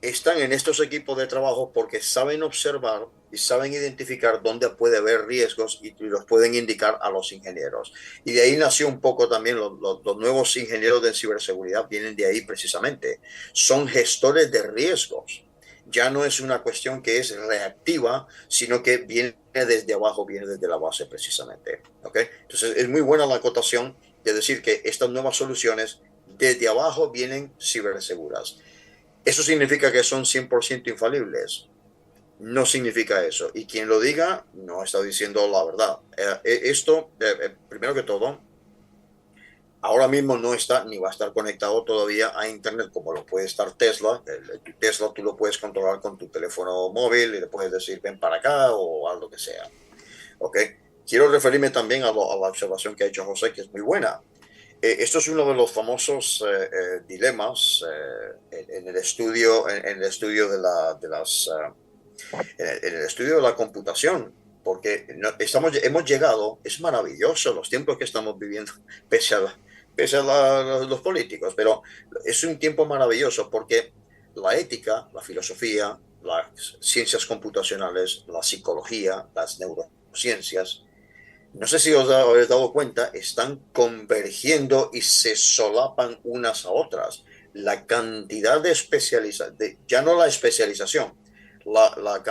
están en estos equipos de trabajo porque saben observar y saben identificar dónde puede haber riesgos y los pueden indicar a los ingenieros. Y de ahí nació un poco también los nuevos ingenieros de ciberseguridad, vienen de ahí precisamente. Son gestores de riesgos. Ya no es una cuestión que es reactiva, sino que viene desde abajo, viene desde la base precisamente. ¿Okay? Entonces es muy buena la acotación de decir que estas nuevas soluciones desde abajo vienen ciberseguras. ¿Eso significa que son 100% infalibles? No significa eso. Y quien lo diga no está diciendo la verdad. Primero que todo, ahora mismo no está ni va a estar conectado todavía a Internet como lo puede estar Tesla. Tu Tesla tú lo puedes controlar con tu teléfono móvil y le puedes decir ven para acá o algo que sea. ¿Ok? Quiero referirme también a la observación que ha hecho José, que es muy buena. Esto es uno de los famosos dilemas en el estudio, en el estudio en el estudio de la computación, porque hemos llegado, es maravilloso los tiempos que estamos viviendo, pese a los políticos, pero es un tiempo maravilloso porque la ética, la filosofía, las ciencias computacionales, la psicología, las neurociencias, no sé si os habéis dado cuenta, están convergiendo y se solapan unas a otras. La cantidad de especialización, ya no la especialización, la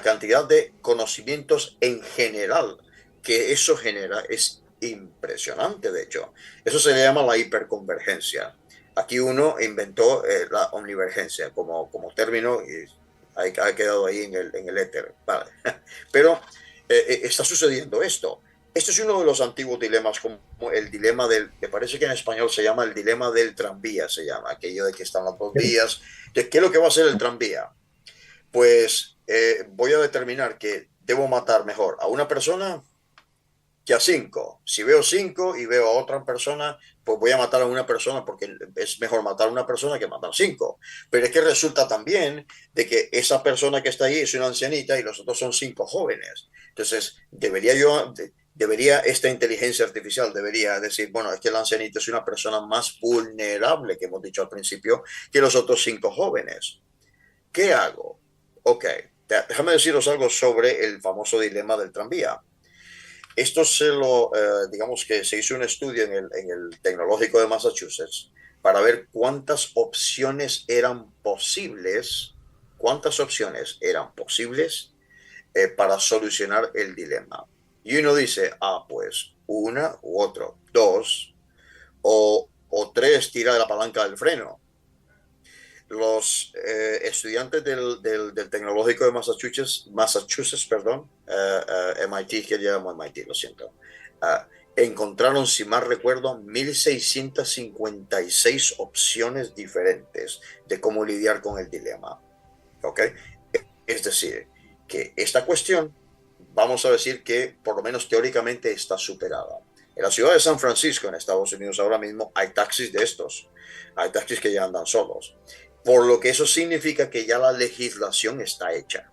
cantidad de conocimientos en general que eso genera es impresionante, de hecho. Eso se le llama la hiperconvergencia. Aquí uno inventó la omnivergencia como término y ha quedado ahí en el éter. Vale. Pero está sucediendo esto. Este es uno de los antiguos dilemas, como el dilema me parece que en español se llama el dilema del tranvía, se llama, aquello de que están las dos vías. ¿Qué es lo que va a hacer el tranvía? Pues voy a determinar que debo matar mejor a una persona que a 5. Si veo 5 y veo a otra persona, pues voy a matar a una persona porque es mejor matar a una persona que matar 5. Pero es que resulta también de que esa persona que está ahí es una ancianita y los otros son 5 jóvenes. Entonces, debería esta inteligencia artificial, debería decir, bueno, es que la ancianita es una persona más vulnerable, que hemos dicho al principio, que los otros 5 jóvenes. ¿Qué hago? Ok, Déjame deciros algo sobre el famoso dilema del tranvía. Esto digamos que se hizo un estudio en el Tecnológico de Massachusetts para ver cuántas opciones eran posibles para solucionar el dilema. Y uno dice, pues una u otro, dos, o tres, tira de la palanca del freno. Los estudiantes del Tecnológico de Massachusetts, perdón, MIT, que llamo MIT, lo siento, encontraron, si mal recuerdo, 1.656 opciones diferentes de cómo lidiar con el dilema. ¿Ok? Es decir, que esta cuestión, vamos a decir que por lo menos teóricamente está superada. En la ciudad de San Francisco, en Estados Unidos, ahora mismo hay taxis de estos. Hay taxis que ya andan solos. Por lo que eso significa que ya la legislación está hecha.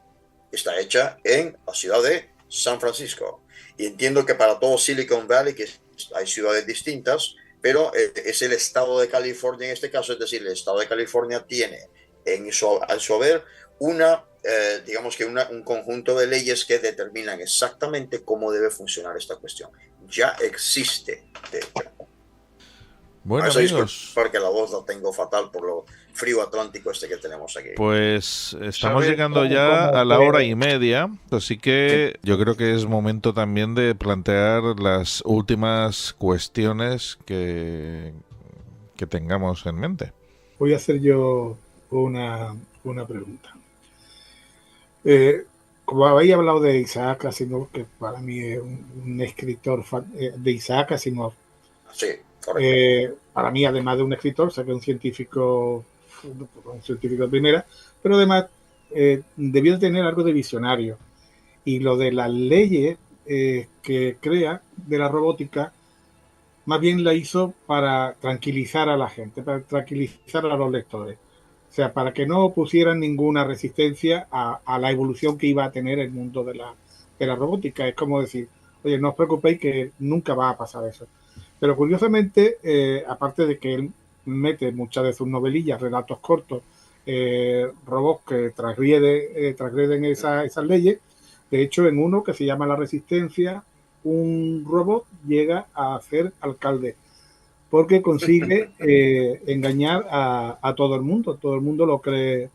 Está hecha en la ciudad de San Francisco. Y entiendo que para todo Silicon Valley, que hay ciudades distintas, pero es el estado de California en este caso. Es decir, el estado de California tiene a su haber digamos que un conjunto de leyes que determinan exactamente cómo debe funcionar esta cuestión. Ya existe, de hecho. Bueno, Eso amigos, porque la voz la tengo fatal por lo frío atlántico que tenemos aquí. pues estamos ¿Sabes llegando ya cómo a la fue? hora y media, así que yo creo que es momento también de plantear las últimas cuestiones que tengamos en mente. Voy a hacer yo una pregunta. Como habéis hablado de Isaac Asimov, que para mí es un escritor de Isaac Asimov, Sí, correcto. para mí, además de un escritor, o sea, que es un científico de primera, pero además debió tener algo de visionario. Y lo de las leyes que crea de la robótica, más bien la hizo para tranquilizar a la gente, para tranquilizar a los lectores. O sea, para que no pusieran ninguna resistencia a la evolución que iba a tener el mundo de la robótica. Es como decir, oye, no os preocupéis que nunca va a pasar eso. Pero curiosamente, aparte de que él mete muchas de sus novelillas, relatos cortos, robots que transgreden esas leyes. De hecho, en uno que se llama La Resistencia, un robot llega a ser alcalde porque consigue engañar a todo el mundo. Todo el mundo lo cree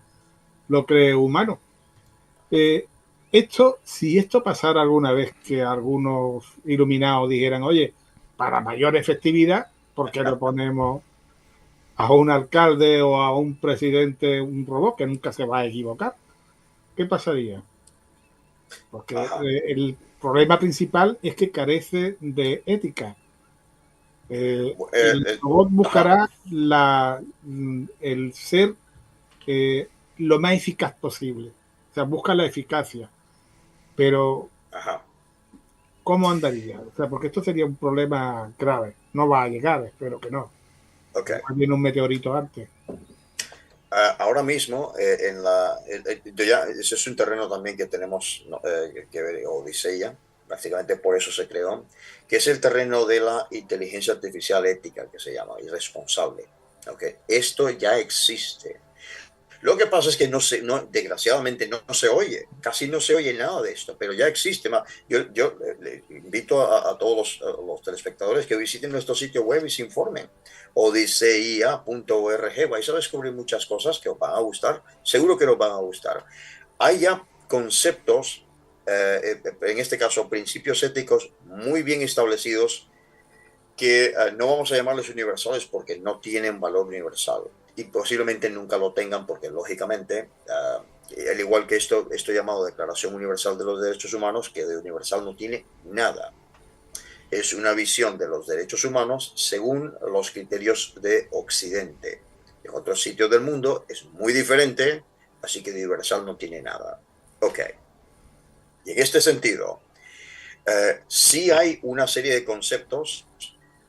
humano. Si esto pasara alguna vez, que algunos iluminados dijeran, oye, para mayor efectividad, ¿por qué le ponemos a un alcalde o a un presidente un robot que nunca se va a equivocar? ¿Qué pasaría? Porque el problema principal es que carece de ética. El robot buscará el ser lo más eficaz posible. O sea, busca la eficacia. Pero, ¿cómo andaría? O sea, porque esto sería un problema grave. No va a llegar, espero que no. Okay. Viene un meteorito antes. Ahora mismo, ese es un terreno también que tenemos que ver, Odisea, prácticamente por eso se creó, que es el terreno de la inteligencia artificial ética, que se llama, y responsable. Okay. Esto ya existe. Lo que pasa es que desgraciadamente no se oye, casi no se oye nada de esto, pero ya existe. Yo le invito a todos los telespectadores que visiten nuestro sitio web y se informen. Odisea.org, vais a descubrir muchas cosas que os van a gustar, seguro que os van a gustar. Hay ya conceptos, en este caso principios éticos muy bien establecidos, que no vamos a llamarlos universales porque no tienen valor universal y posiblemente nunca lo tengan porque lógicamente, al igual que esto llamado Declaración Universal de los Derechos Humanos, que de universal no tiene nada. Es una visión de los derechos humanos según los criterios de Occidente. En otros sitios del mundo es muy diferente, así que de universal no tiene nada. Ok. Y en este sentido, sí hay una serie de conceptos,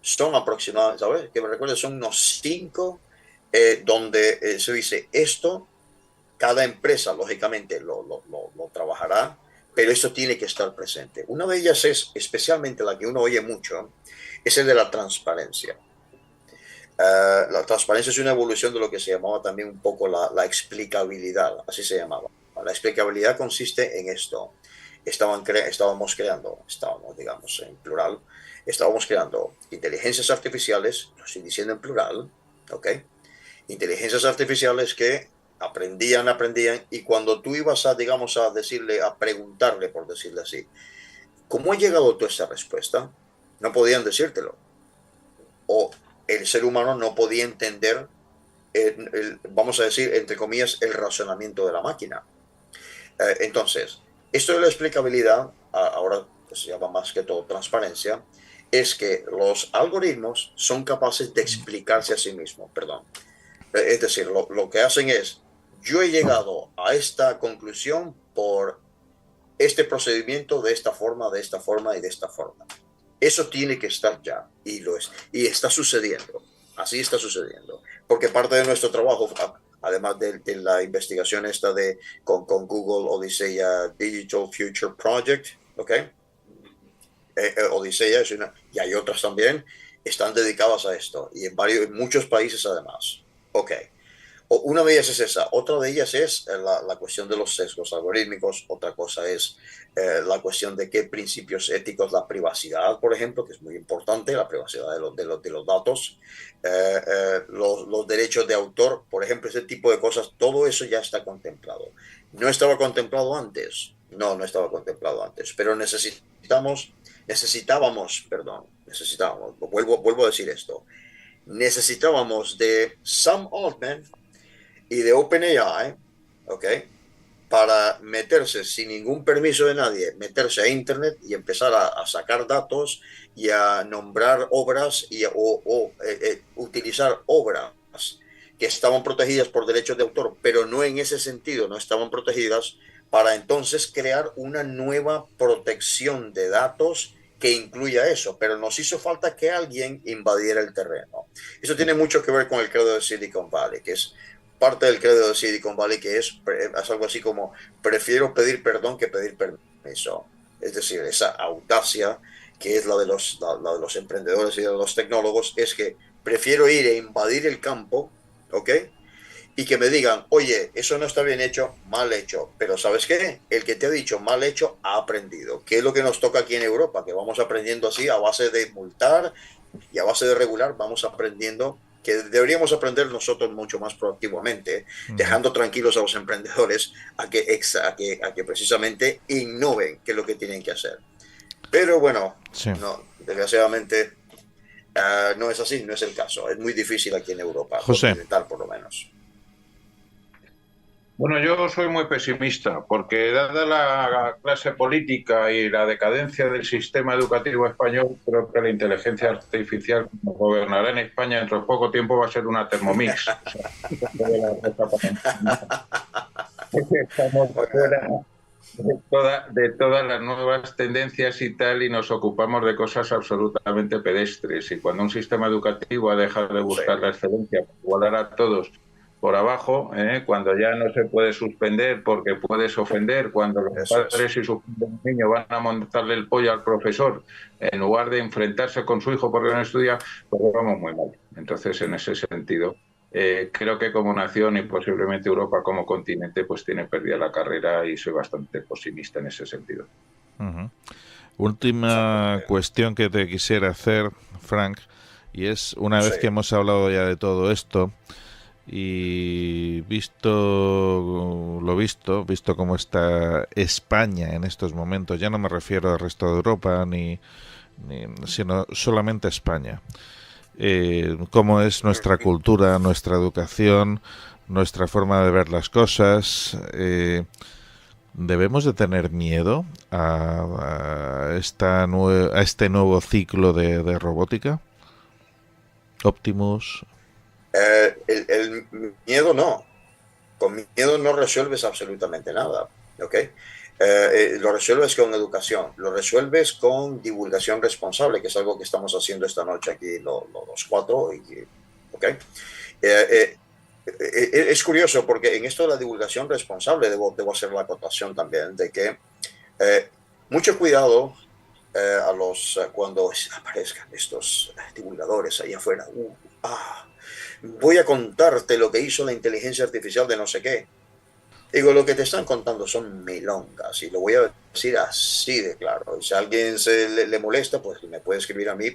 son aproximadamente, ¿sabes? Que me recuerdo, son unos 5, donde se dice esto, cada empresa lógicamente lo trabajará, pero esto tiene que estar presente. Una de ellas es, especialmente la que uno oye mucho, es el de la transparencia. La transparencia es una evolución de lo que se llamaba también un poco la explicabilidad, así se llamaba. La explicabilidad consiste en esto. Digamos, en plural, estábamos creando inteligencias artificiales, lo estoy diciendo en plural, ¿ok? Inteligencias artificiales que aprendían, y cuando tú ibas a, digamos, a decirle, a preguntarle, por decirle así, ¿cómo ha llegado tú a esa respuesta? No podían decírtelo. O el ser humano no podía entender, vamos a decir, entre comillas, el razonamiento de la máquina. Entonces, esto de la explicabilidad, ahora se llama más que todo transparencia, es que los algoritmos son capaces de explicarse a sí mismos, perdón. Es decir, lo que hacen es, yo he llegado a esta conclusión por este procedimiento de esta forma, de esta forma y de esta forma. Eso tiene que estar ya, y lo es, y está sucediendo. Así está sucediendo. Porque parte de nuestro trabajo, además de la investigación esta con Google Odisseia Digital Future Project, ¿ok? Odisseia y hay otras también, están dedicadas a esto, y en muchos países además. Ok. Una de ellas es esa, otra de ellas es la cuestión de los sesgos algorítmicos, otra cosa es la cuestión de qué principios éticos, la privacidad, por ejemplo, que es muy importante, la privacidad de los datos, los derechos de autor, por ejemplo, ese tipo de cosas, todo eso ya está contemplado. ¿No estaba contemplado antes? No estaba contemplado antes, pero vuelvo a decir esto, necesitábamos de Sam Altman y de OpenAI, ¿ok? Para meterse sin ningún permiso de nadie, meterse a Internet y empezar a sacar datos y a nombrar obras o utilizar obras que estaban protegidas por derechos de autor, pero no en ese sentido, no estaban protegidas, para entonces crear una nueva protección de datos que incluya eso, pero nos hizo falta que alguien invadiera el terreno. Eso tiene mucho que ver con el credo de Silicon Valley, que es parte del credo de Silicon Valley, que es algo así como, prefiero pedir perdón que pedir permiso. Es decir, esa audacia que es la de los emprendedores y de los tecnólogos, es que prefiero ir e invadir el campo, ¿ok? Y que me digan, oye, eso no está bien hecho, mal hecho. Pero ¿sabes qué? El que te ha dicho mal hecho ha aprendido. ¿Qué es lo que nos toca aquí en Europa? Que vamos aprendiendo así, a base de multar y a base de regular, vamos aprendiendo, que deberíamos aprender nosotros mucho más proactivamente, dejando tranquilos a los emprendedores a que precisamente innoven qué es lo que tienen que hacer. Pero bueno, sí. No, desgraciadamente no es así, no es el caso. Es muy difícil aquí en Europa, continental por lo menos. Bueno, yo soy muy pesimista porque dada la clase política y la decadencia del sistema educativo español, creo que la inteligencia artificial como gobernará en España dentro de poco tiempo va a ser una Thermomix. Estamos fuera de todas las nuevas tendencias y tal, y nos ocupamos de cosas absolutamente pedestres. Y cuando un sistema educativo ha dejado de buscar la excelencia para igualar a todos por abajo, cuando ya no se puede suspender porque puedes ofender, cuando los padres y sus niños van a montarle el pollo al profesor en lugar de enfrentarse con su hijo porque no estudia, pues vamos muy mal. Entonces, en ese sentido, creo que como nación y posiblemente Europa como continente, pues tiene perdida la carrera y soy bastante pesimista en ese sentido. Última cuestión que te quisiera hacer, Frank, y es, una vez que hemos hablado ya de todo esto, y visto cómo está España en estos momentos, ya no me refiero al resto de Europa sino solamente a España, cómo es nuestra cultura, nuestra educación, nuestra forma de ver las cosas, ¿debemos de tener miedo a este nuevo ciclo de robótica? Optimus. El miedo no. Con miedo no resuelves absolutamente nada, ¿ok? Lo resuelves con educación, lo resuelves con divulgación responsable, que es algo que estamos haciendo esta noche aquí los cuatro, ¿ok? Es curioso porque en esto de la divulgación responsable debo hacer la acotación también de que mucho cuidado cuando aparezcan estos divulgadores ahí afuera. Voy a contarte lo que hizo la inteligencia artificial de no sé qué. Digo, lo que te están contando son milongas y lo voy a decir así de claro. Y si a alguien le molesta, pues me puede escribir a mí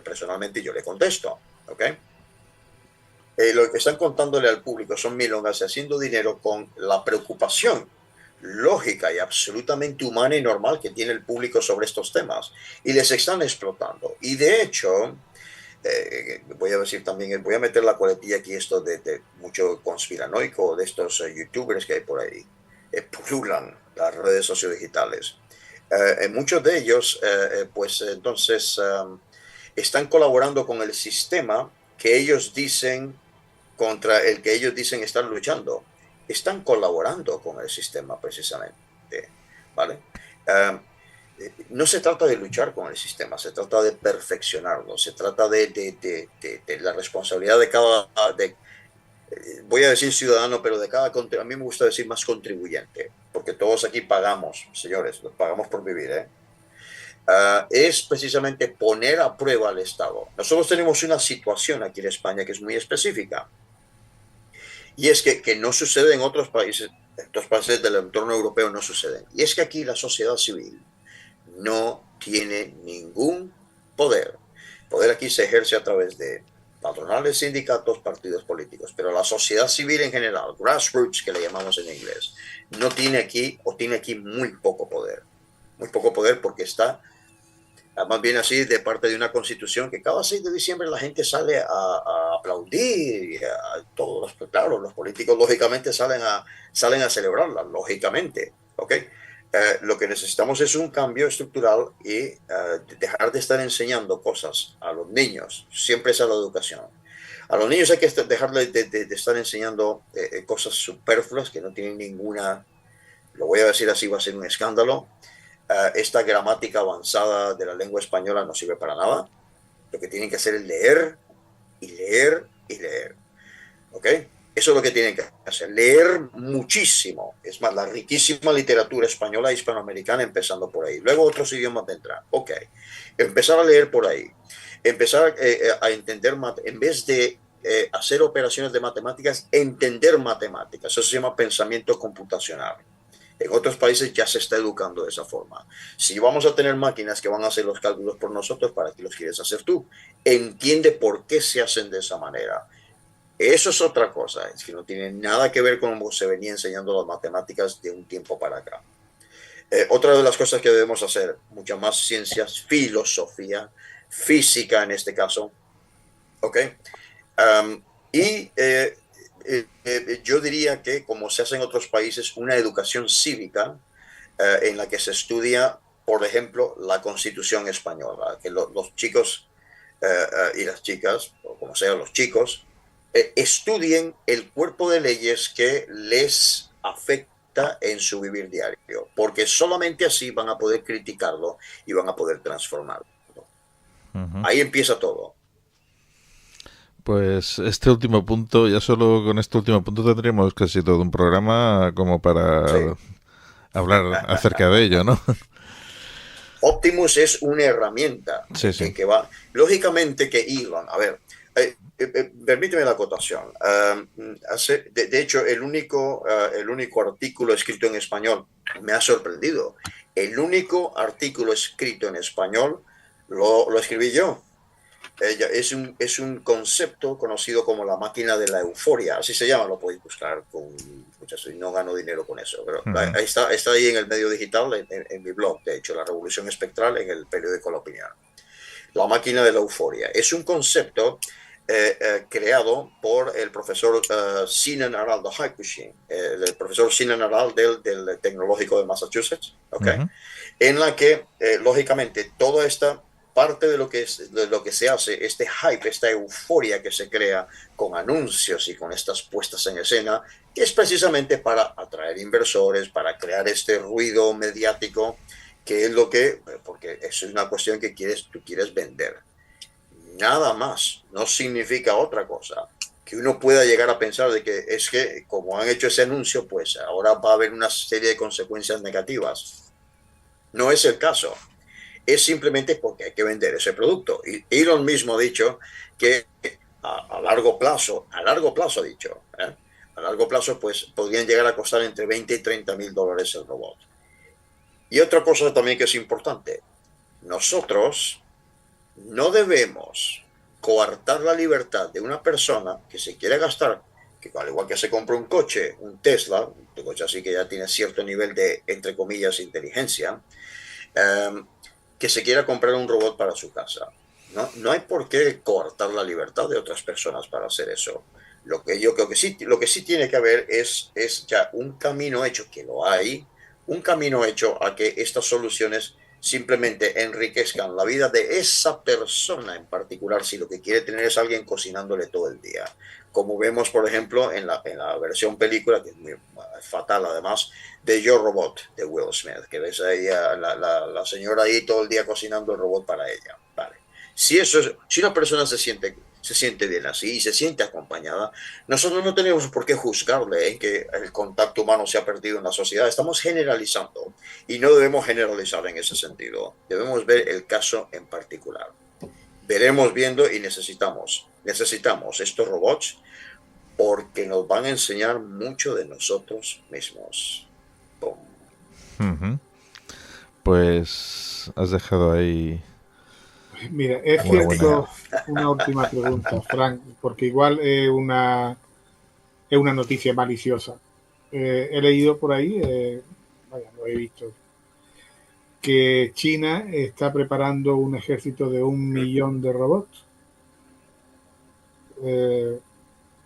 personalmente y yo le contesto. ¿Ok? Lo que están contándole al público son milongas y haciendo dinero con la preocupación lógica y absolutamente humana y normal que tiene el público sobre estos temas. Y les están explotando. Y de hecho, voy a decir también, voy a meter la coletilla aquí, esto de mucho conspiranoico, de estos youtubers que hay por ahí, pululan las redes sociodigitales. Muchos de ellos, pues entonces, están colaborando con el sistema que ellos dicen, contra el que ellos dicen estar luchando. Están colaborando con el sistema precisamente, ¿vale? No se trata de luchar con el sistema, se trata de perfeccionarlo, se trata de la responsabilidad de cada, voy a decir ciudadano, pero de cada, a mí me gusta decir más contribuyente, porque todos aquí pagamos, señores, pagamos por vivir, ¿eh? Es precisamente poner a prueba al Estado. Nosotros tenemos una situación aquí en España que es muy específica, y es que no sucede en otros países del entorno europeo no suceden, y es que aquí la sociedad civil no tiene ningún poder. El poder aquí se ejerce a través de patronales, sindicatos, partidos políticos, pero la sociedad civil en general, grassroots que le llamamos en inglés, no tiene aquí o tiene aquí muy poco poder. Muy poco poder porque está más bien así de parte de una constitución que cada 6 de diciembre la gente sale a aplaudir, y todos claro, los políticos lógicamente salen a celebrarla, lógicamente, ¿ok? Lo que necesitamos es un cambio estructural y dejar de estar enseñando cosas a los niños, siempre es a la educación. A los niños hay que dejar de estar enseñando cosas superfluas que no tienen ninguna, lo voy a decir así, va a ser un escándalo. Esta gramática avanzada de la lengua española no sirve para nada. Lo que tienen que hacer es leer y leer y leer. ¿Ok? Eso es lo que tienen que hacer, leer muchísimo. Es más, la riquísima literatura española e hispanoamericana empezando por ahí. Luego otros idiomas vendrán. Ok. Empezar a leer por ahí. Empezar a entender, en vez de hacer operaciones de matemáticas, entender matemáticas. Eso se llama pensamiento computacional. En otros países ya se está educando de esa forma. Si vamos a tener máquinas que van a hacer los cálculos por nosotros, ¿para qué los quieres hacer tú? Entiende por qué se hacen de esa manera. Eso es otra cosa, es que no tiene nada que ver con cómo se venía enseñando las matemáticas de un tiempo para acá. Otra de las cosas que debemos hacer, mucha más ciencias, filosofía, física en este caso, ¿ok? Yo diría que, como se hace en otros países, una educación cívica en la que se estudia, por ejemplo, la Constitución española, que los chicos y las chicas, o como sea, los chicos, estudien el cuerpo de leyes que les afecta en su vivir diario, porque solamente así van a poder criticarlo y van a poder transformarlo. Ahí empieza todo. Pues este último punto, ya solo con este último punto tendríamos casi todo un programa como para hablar acerca de ello, ¿no? Optimus es una herramienta que va, lógicamente que Elon, a ver, permíteme la acotación. De hecho, el único artículo escrito en español me ha sorprendido. El único artículo escrito en español lo escribí yo. Es un concepto conocido como la máquina de la euforia, así se llama, lo podéis buscar con muchas, no gano dinero con eso, pero ahí está ahí en el medio digital, en mi blog, de hecho, La Revolución Espectral, en el periódico La Opinión. La máquina de la euforia es un concepto creado por el profesor Sinan Aral de Hakushin, el profesor Sinan Aral del Tecnológico de Massachusetts, ¿okay? En la que, lógicamente, toda esta parte de lo que se hace, este hype, esta euforia que se crea con anuncios y con estas puestas en escena, es precisamente para atraer inversores, para crear este ruido mediático, que es lo que, porque eso es una cuestión que tú quieres vender. Nada más, no significa otra cosa. Que uno pueda llegar a pensar de que es que, como han hecho ese anuncio, pues ahora va a haber una serie de consecuencias negativas. No es el caso. Es simplemente porque hay que vender ese producto. Y Elon mismo ha dicho que a largo plazo ha dicho, A largo plazo, pues podrían llegar a costar entre 20 y 30 mil dólares el robot. Y otra cosa también que es importante, nosotros no debemos coartar la libertad de una persona que se quiere gastar, que al igual que se compra un coche, un Tesla, un coche así que ya tiene cierto nivel de, entre comillas, inteligencia, que se quiera comprar un robot para su casa. No hay por qué coartar la libertad de otras personas para hacer eso. Lo que yo creo que sí, lo que sí tiene que haber es ya un camino hecho, que lo hay, un camino hecho a que estas soluciones simplemente enriquezcan la vida de esa persona en particular, si lo que quiere tener es alguien cocinándole todo el día. Como vemos, por ejemplo, en la versión película, que es muy fatal además, de Yo Robot, de Will Smith, que ves ahí a la señora ahí todo el día cocinando el robot para ella. Vale. Si una persona se siente bien así y se siente acompañada, nosotros no tenemos por qué juzgarle en que el contacto humano se ha perdido en la sociedad. Estamos generalizando y no debemos generalizar en ese sentido. Debemos ver el caso en particular. Veremos viendo y necesitamos estos robots porque nos van a enseñar mucho de nosotros mismos. Uh-huh. Pues has dejado ahí. Mira, es cierto, una última pregunta, Frank, porque igual es una noticia maliciosa. He leído por ahí, lo he visto, que China está preparando un ejército de 1 millón de robots.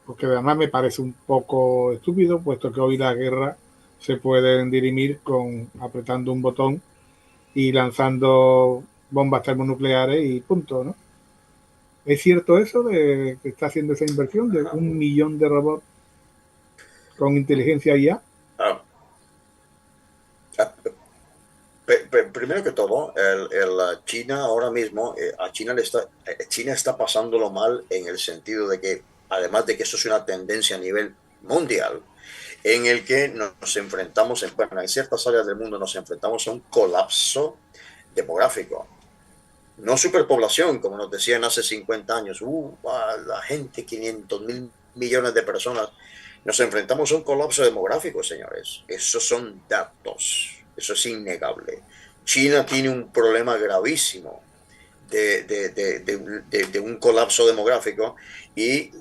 Porque además me parece un poco estúpido, puesto que hoy la guerra se puede dirimir con apretando un botón y lanzando bombas termonucleares y punto, ¿no? ¿Es cierto eso de que está haciendo esa inversión de 1 millón de robots con inteligencia IA? Primero que todo, China ahora mismo, China está pasándolo mal en el sentido de que, además de que eso es una tendencia a nivel mundial, en el que nos enfrentamos, en ciertas áreas del mundo nos enfrentamos a un colapso demográfico. No superpoblación, como nos decían hace 50 años, la gente, 500.000 millones de personas. Nos enfrentamos a un colapso demográfico, señores. Esos son datos, eso es innegable. China tiene un problema gravísimo de un colapso demográfico y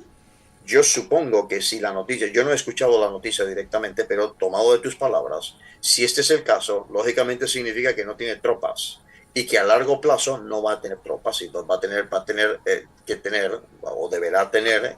yo supongo que si la noticia, yo no he escuchado la noticia directamente, pero tomado de tus palabras, si este es el caso, lógicamente significa que no tiene tropas y que a largo plazo no va a tener tropas, y va a tener que tener, o deberá tener,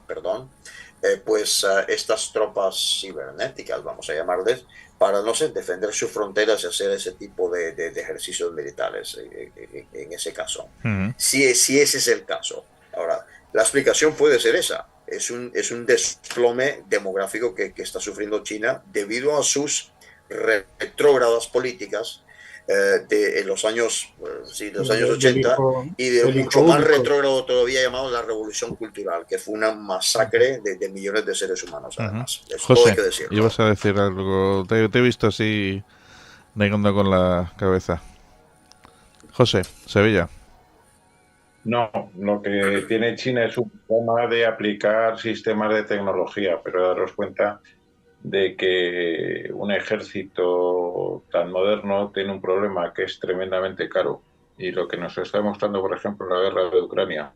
estas tropas cibernéticas, vamos a llamarles, para, no sé, defender sus fronteras y hacer ese tipo de ejercicios militares, en ese caso. Uh-huh. Si ese es el caso. Ahora, la explicación puede ser esa. Es un desplome demográfico que está sufriendo China debido a sus retrógradas políticas en los años 80 y de mucho más retrógrado todavía llamado la Revolución Cultural, que fue una masacre de millones de seres humanos, además. Uh-huh. José, ibas a decir algo. Te he visto así negando con la cabeza. José, Sevilla. No, lo que tiene China es un problema de aplicar sistemas de tecnología, pero daros cuenta de que un ejército tan moderno tiene un problema que es tremendamente caro. Y lo que nos está mostrando, por ejemplo, la guerra de Ucrania,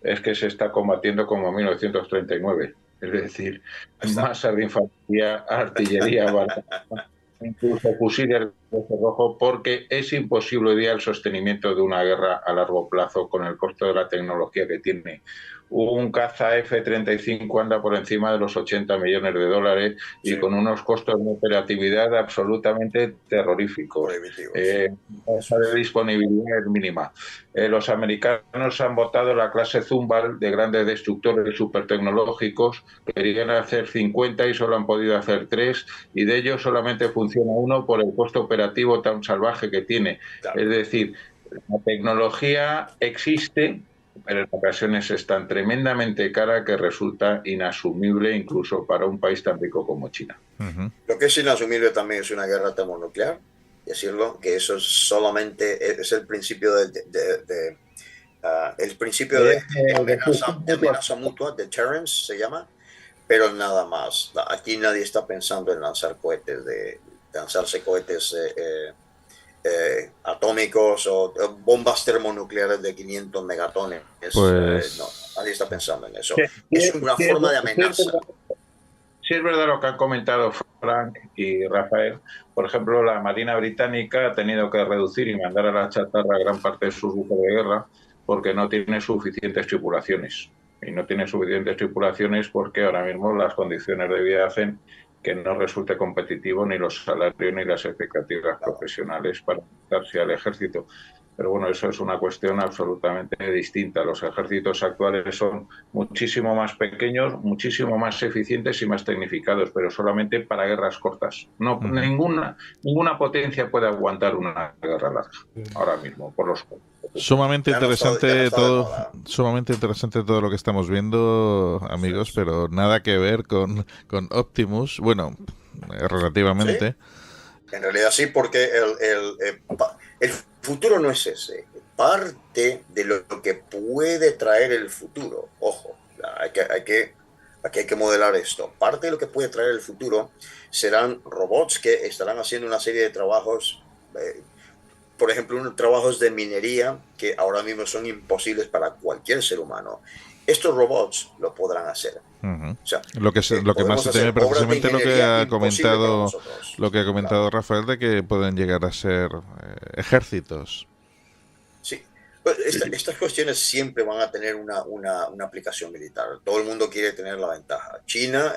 es que se está combatiendo como en 1939. Es decir, masas de infantería, artillería, incluso fusiles rojo, porque es imposible hoy día el sostenimiento de una guerra a largo plazo con el costo de la tecnología que tiene. Un caza F-35 anda por encima de los 80 millones de dólares y con unos costos de operatividad absolutamente terroríficos. Esa de disponibilidad es mínima. Los americanos han votado la clase Zumbal de grandes destructores supertecnológicos. Querían hacer 50 y solo han podido hacer 3, y de ellos solamente funciona uno por el costo operativo tan salvaje que tiene. Claro. Es decir, la tecnología existe, pero en ocasiones es tan tremendamente cara que resulta inasumible incluso para un país tan rico como China. Uh-huh. Lo que es inasumible también es una guerra termonuclear, decirlo, que eso solamente es el principio de amenaza mutua, deterrence se llama, pero nada más. Aquí nadie está pensando en lanzarse cohetes atómicos o bombas termonucleares de 500 megatones. No, Pues nadie está pensando en eso. Sí, Es una forma de amenaza. Sí, es verdad lo que han comentado Frank y Rafael. Por ejemplo, la Marina Británica ha tenido que reducir y mandar a la chatarra gran parte de sus buques de guerra porque no tiene suficientes tripulaciones. Y no tiene suficientes tripulaciones porque ahora mismo las condiciones de vida hacen que no resulte competitivo ni los salarios ni las expectativas profesionales para adaptarse al ejército. Pero bueno, eso es una cuestión absolutamente distinta. Los ejércitos actuales son muchísimo más pequeños, muchísimo más eficientes y más tecnificados, pero solamente para guerras cortas. No, ninguna potencia puede aguantar una guerra larga ahora mismo por los sumamente Ya no está interesante de todo, moda. sumamente interesante todo lo que estamos viendo, amigos, Sí. pero nada que ver con Optimus. Bueno, relativamente. ¿Sí? En realidad sí, porque el futuro no es ese. Parte de lo que puede traer el futuro, ojo, aquí hay que modelar esto. Parte de lo que puede traer el futuro serán robots que estarán haciendo una serie de trabajos, por ejemplo, unos trabajos de minería que ahora mismo son imposibles para cualquier ser humano. Estos robots lo podrán hacer. Ujú. O sea, Lo que más podemos se hacer teme obras de precisamente ingeniería imposibles para nosotros. lo que ha comentado Claro. Rafael, de que pueden llegar a ser ejércitos. Sí, pues estas cuestiones siempre van a tener una aplicación militar. Todo el mundo quiere tener la ventaja. China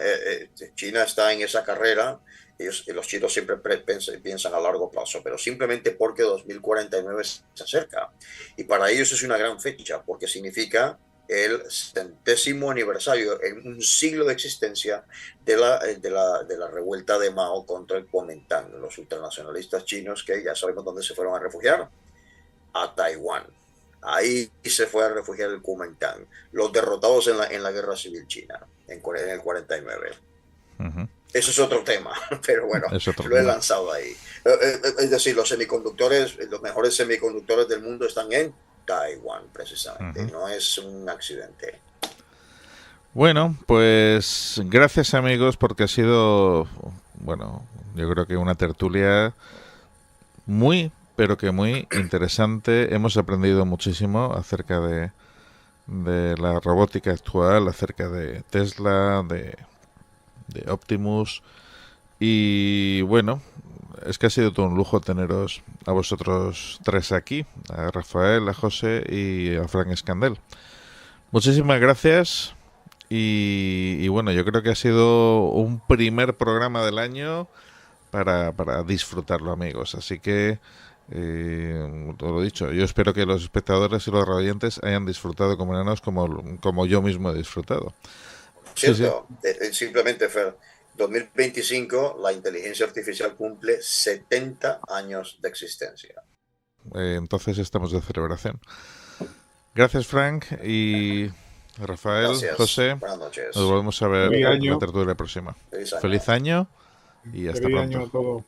está en esa carrera. Los chinos siempre piensan a largo plazo, pero simplemente porque 2049 se acerca. Y para ellos es una gran fecha, porque significa el 70º aniversario, en un siglo de existencia de la revuelta de Mao contra el Kuomintang, los ultranacionalistas chinos que ya sabemos dónde se fueron a refugiar, a Taiwán. Ahí se fue a refugiar el Kuomintang, los derrotados en la guerra civil china, en el 49. Ujú. Eso es otro tema, pero bueno, Es otro lo he tema. lanzado ahí. Es decir, los mejores semiconductores del mundo están en Taiwán, precisamente. Ujú. No es un accidente. Bueno, pues gracias amigos, porque ha sido, bueno, yo creo que una tertulia muy, pero que muy interesante. Hemos aprendido muchísimo acerca de la robótica actual, acerca de Tesla, de Optimus. Y bueno, es que ha sido todo un lujo teneros a vosotros tres aquí, a Rafael, a José y a Frank Escandel. Muchísimas gracias. Y bueno, yo creo que ha sido un primer programa del año para disfrutarlo, amigos. Así que, todo lo dicho, yo espero que los espectadores y los radioyentes hayan disfrutado como enanos, como yo mismo he disfrutado. Sí, sí. ¿Cierto? Simplemente, Fer, 2025 la inteligencia artificial cumple 70 años de existencia. Entonces estamos de celebración. Gracias, Frank y Rafael, Gracias. José. Buenas Nos noches. volvemos a ver Feliz en la año. tertulia próxima. Feliz año. Feliz año y hasta Feliz año pronto. a todos.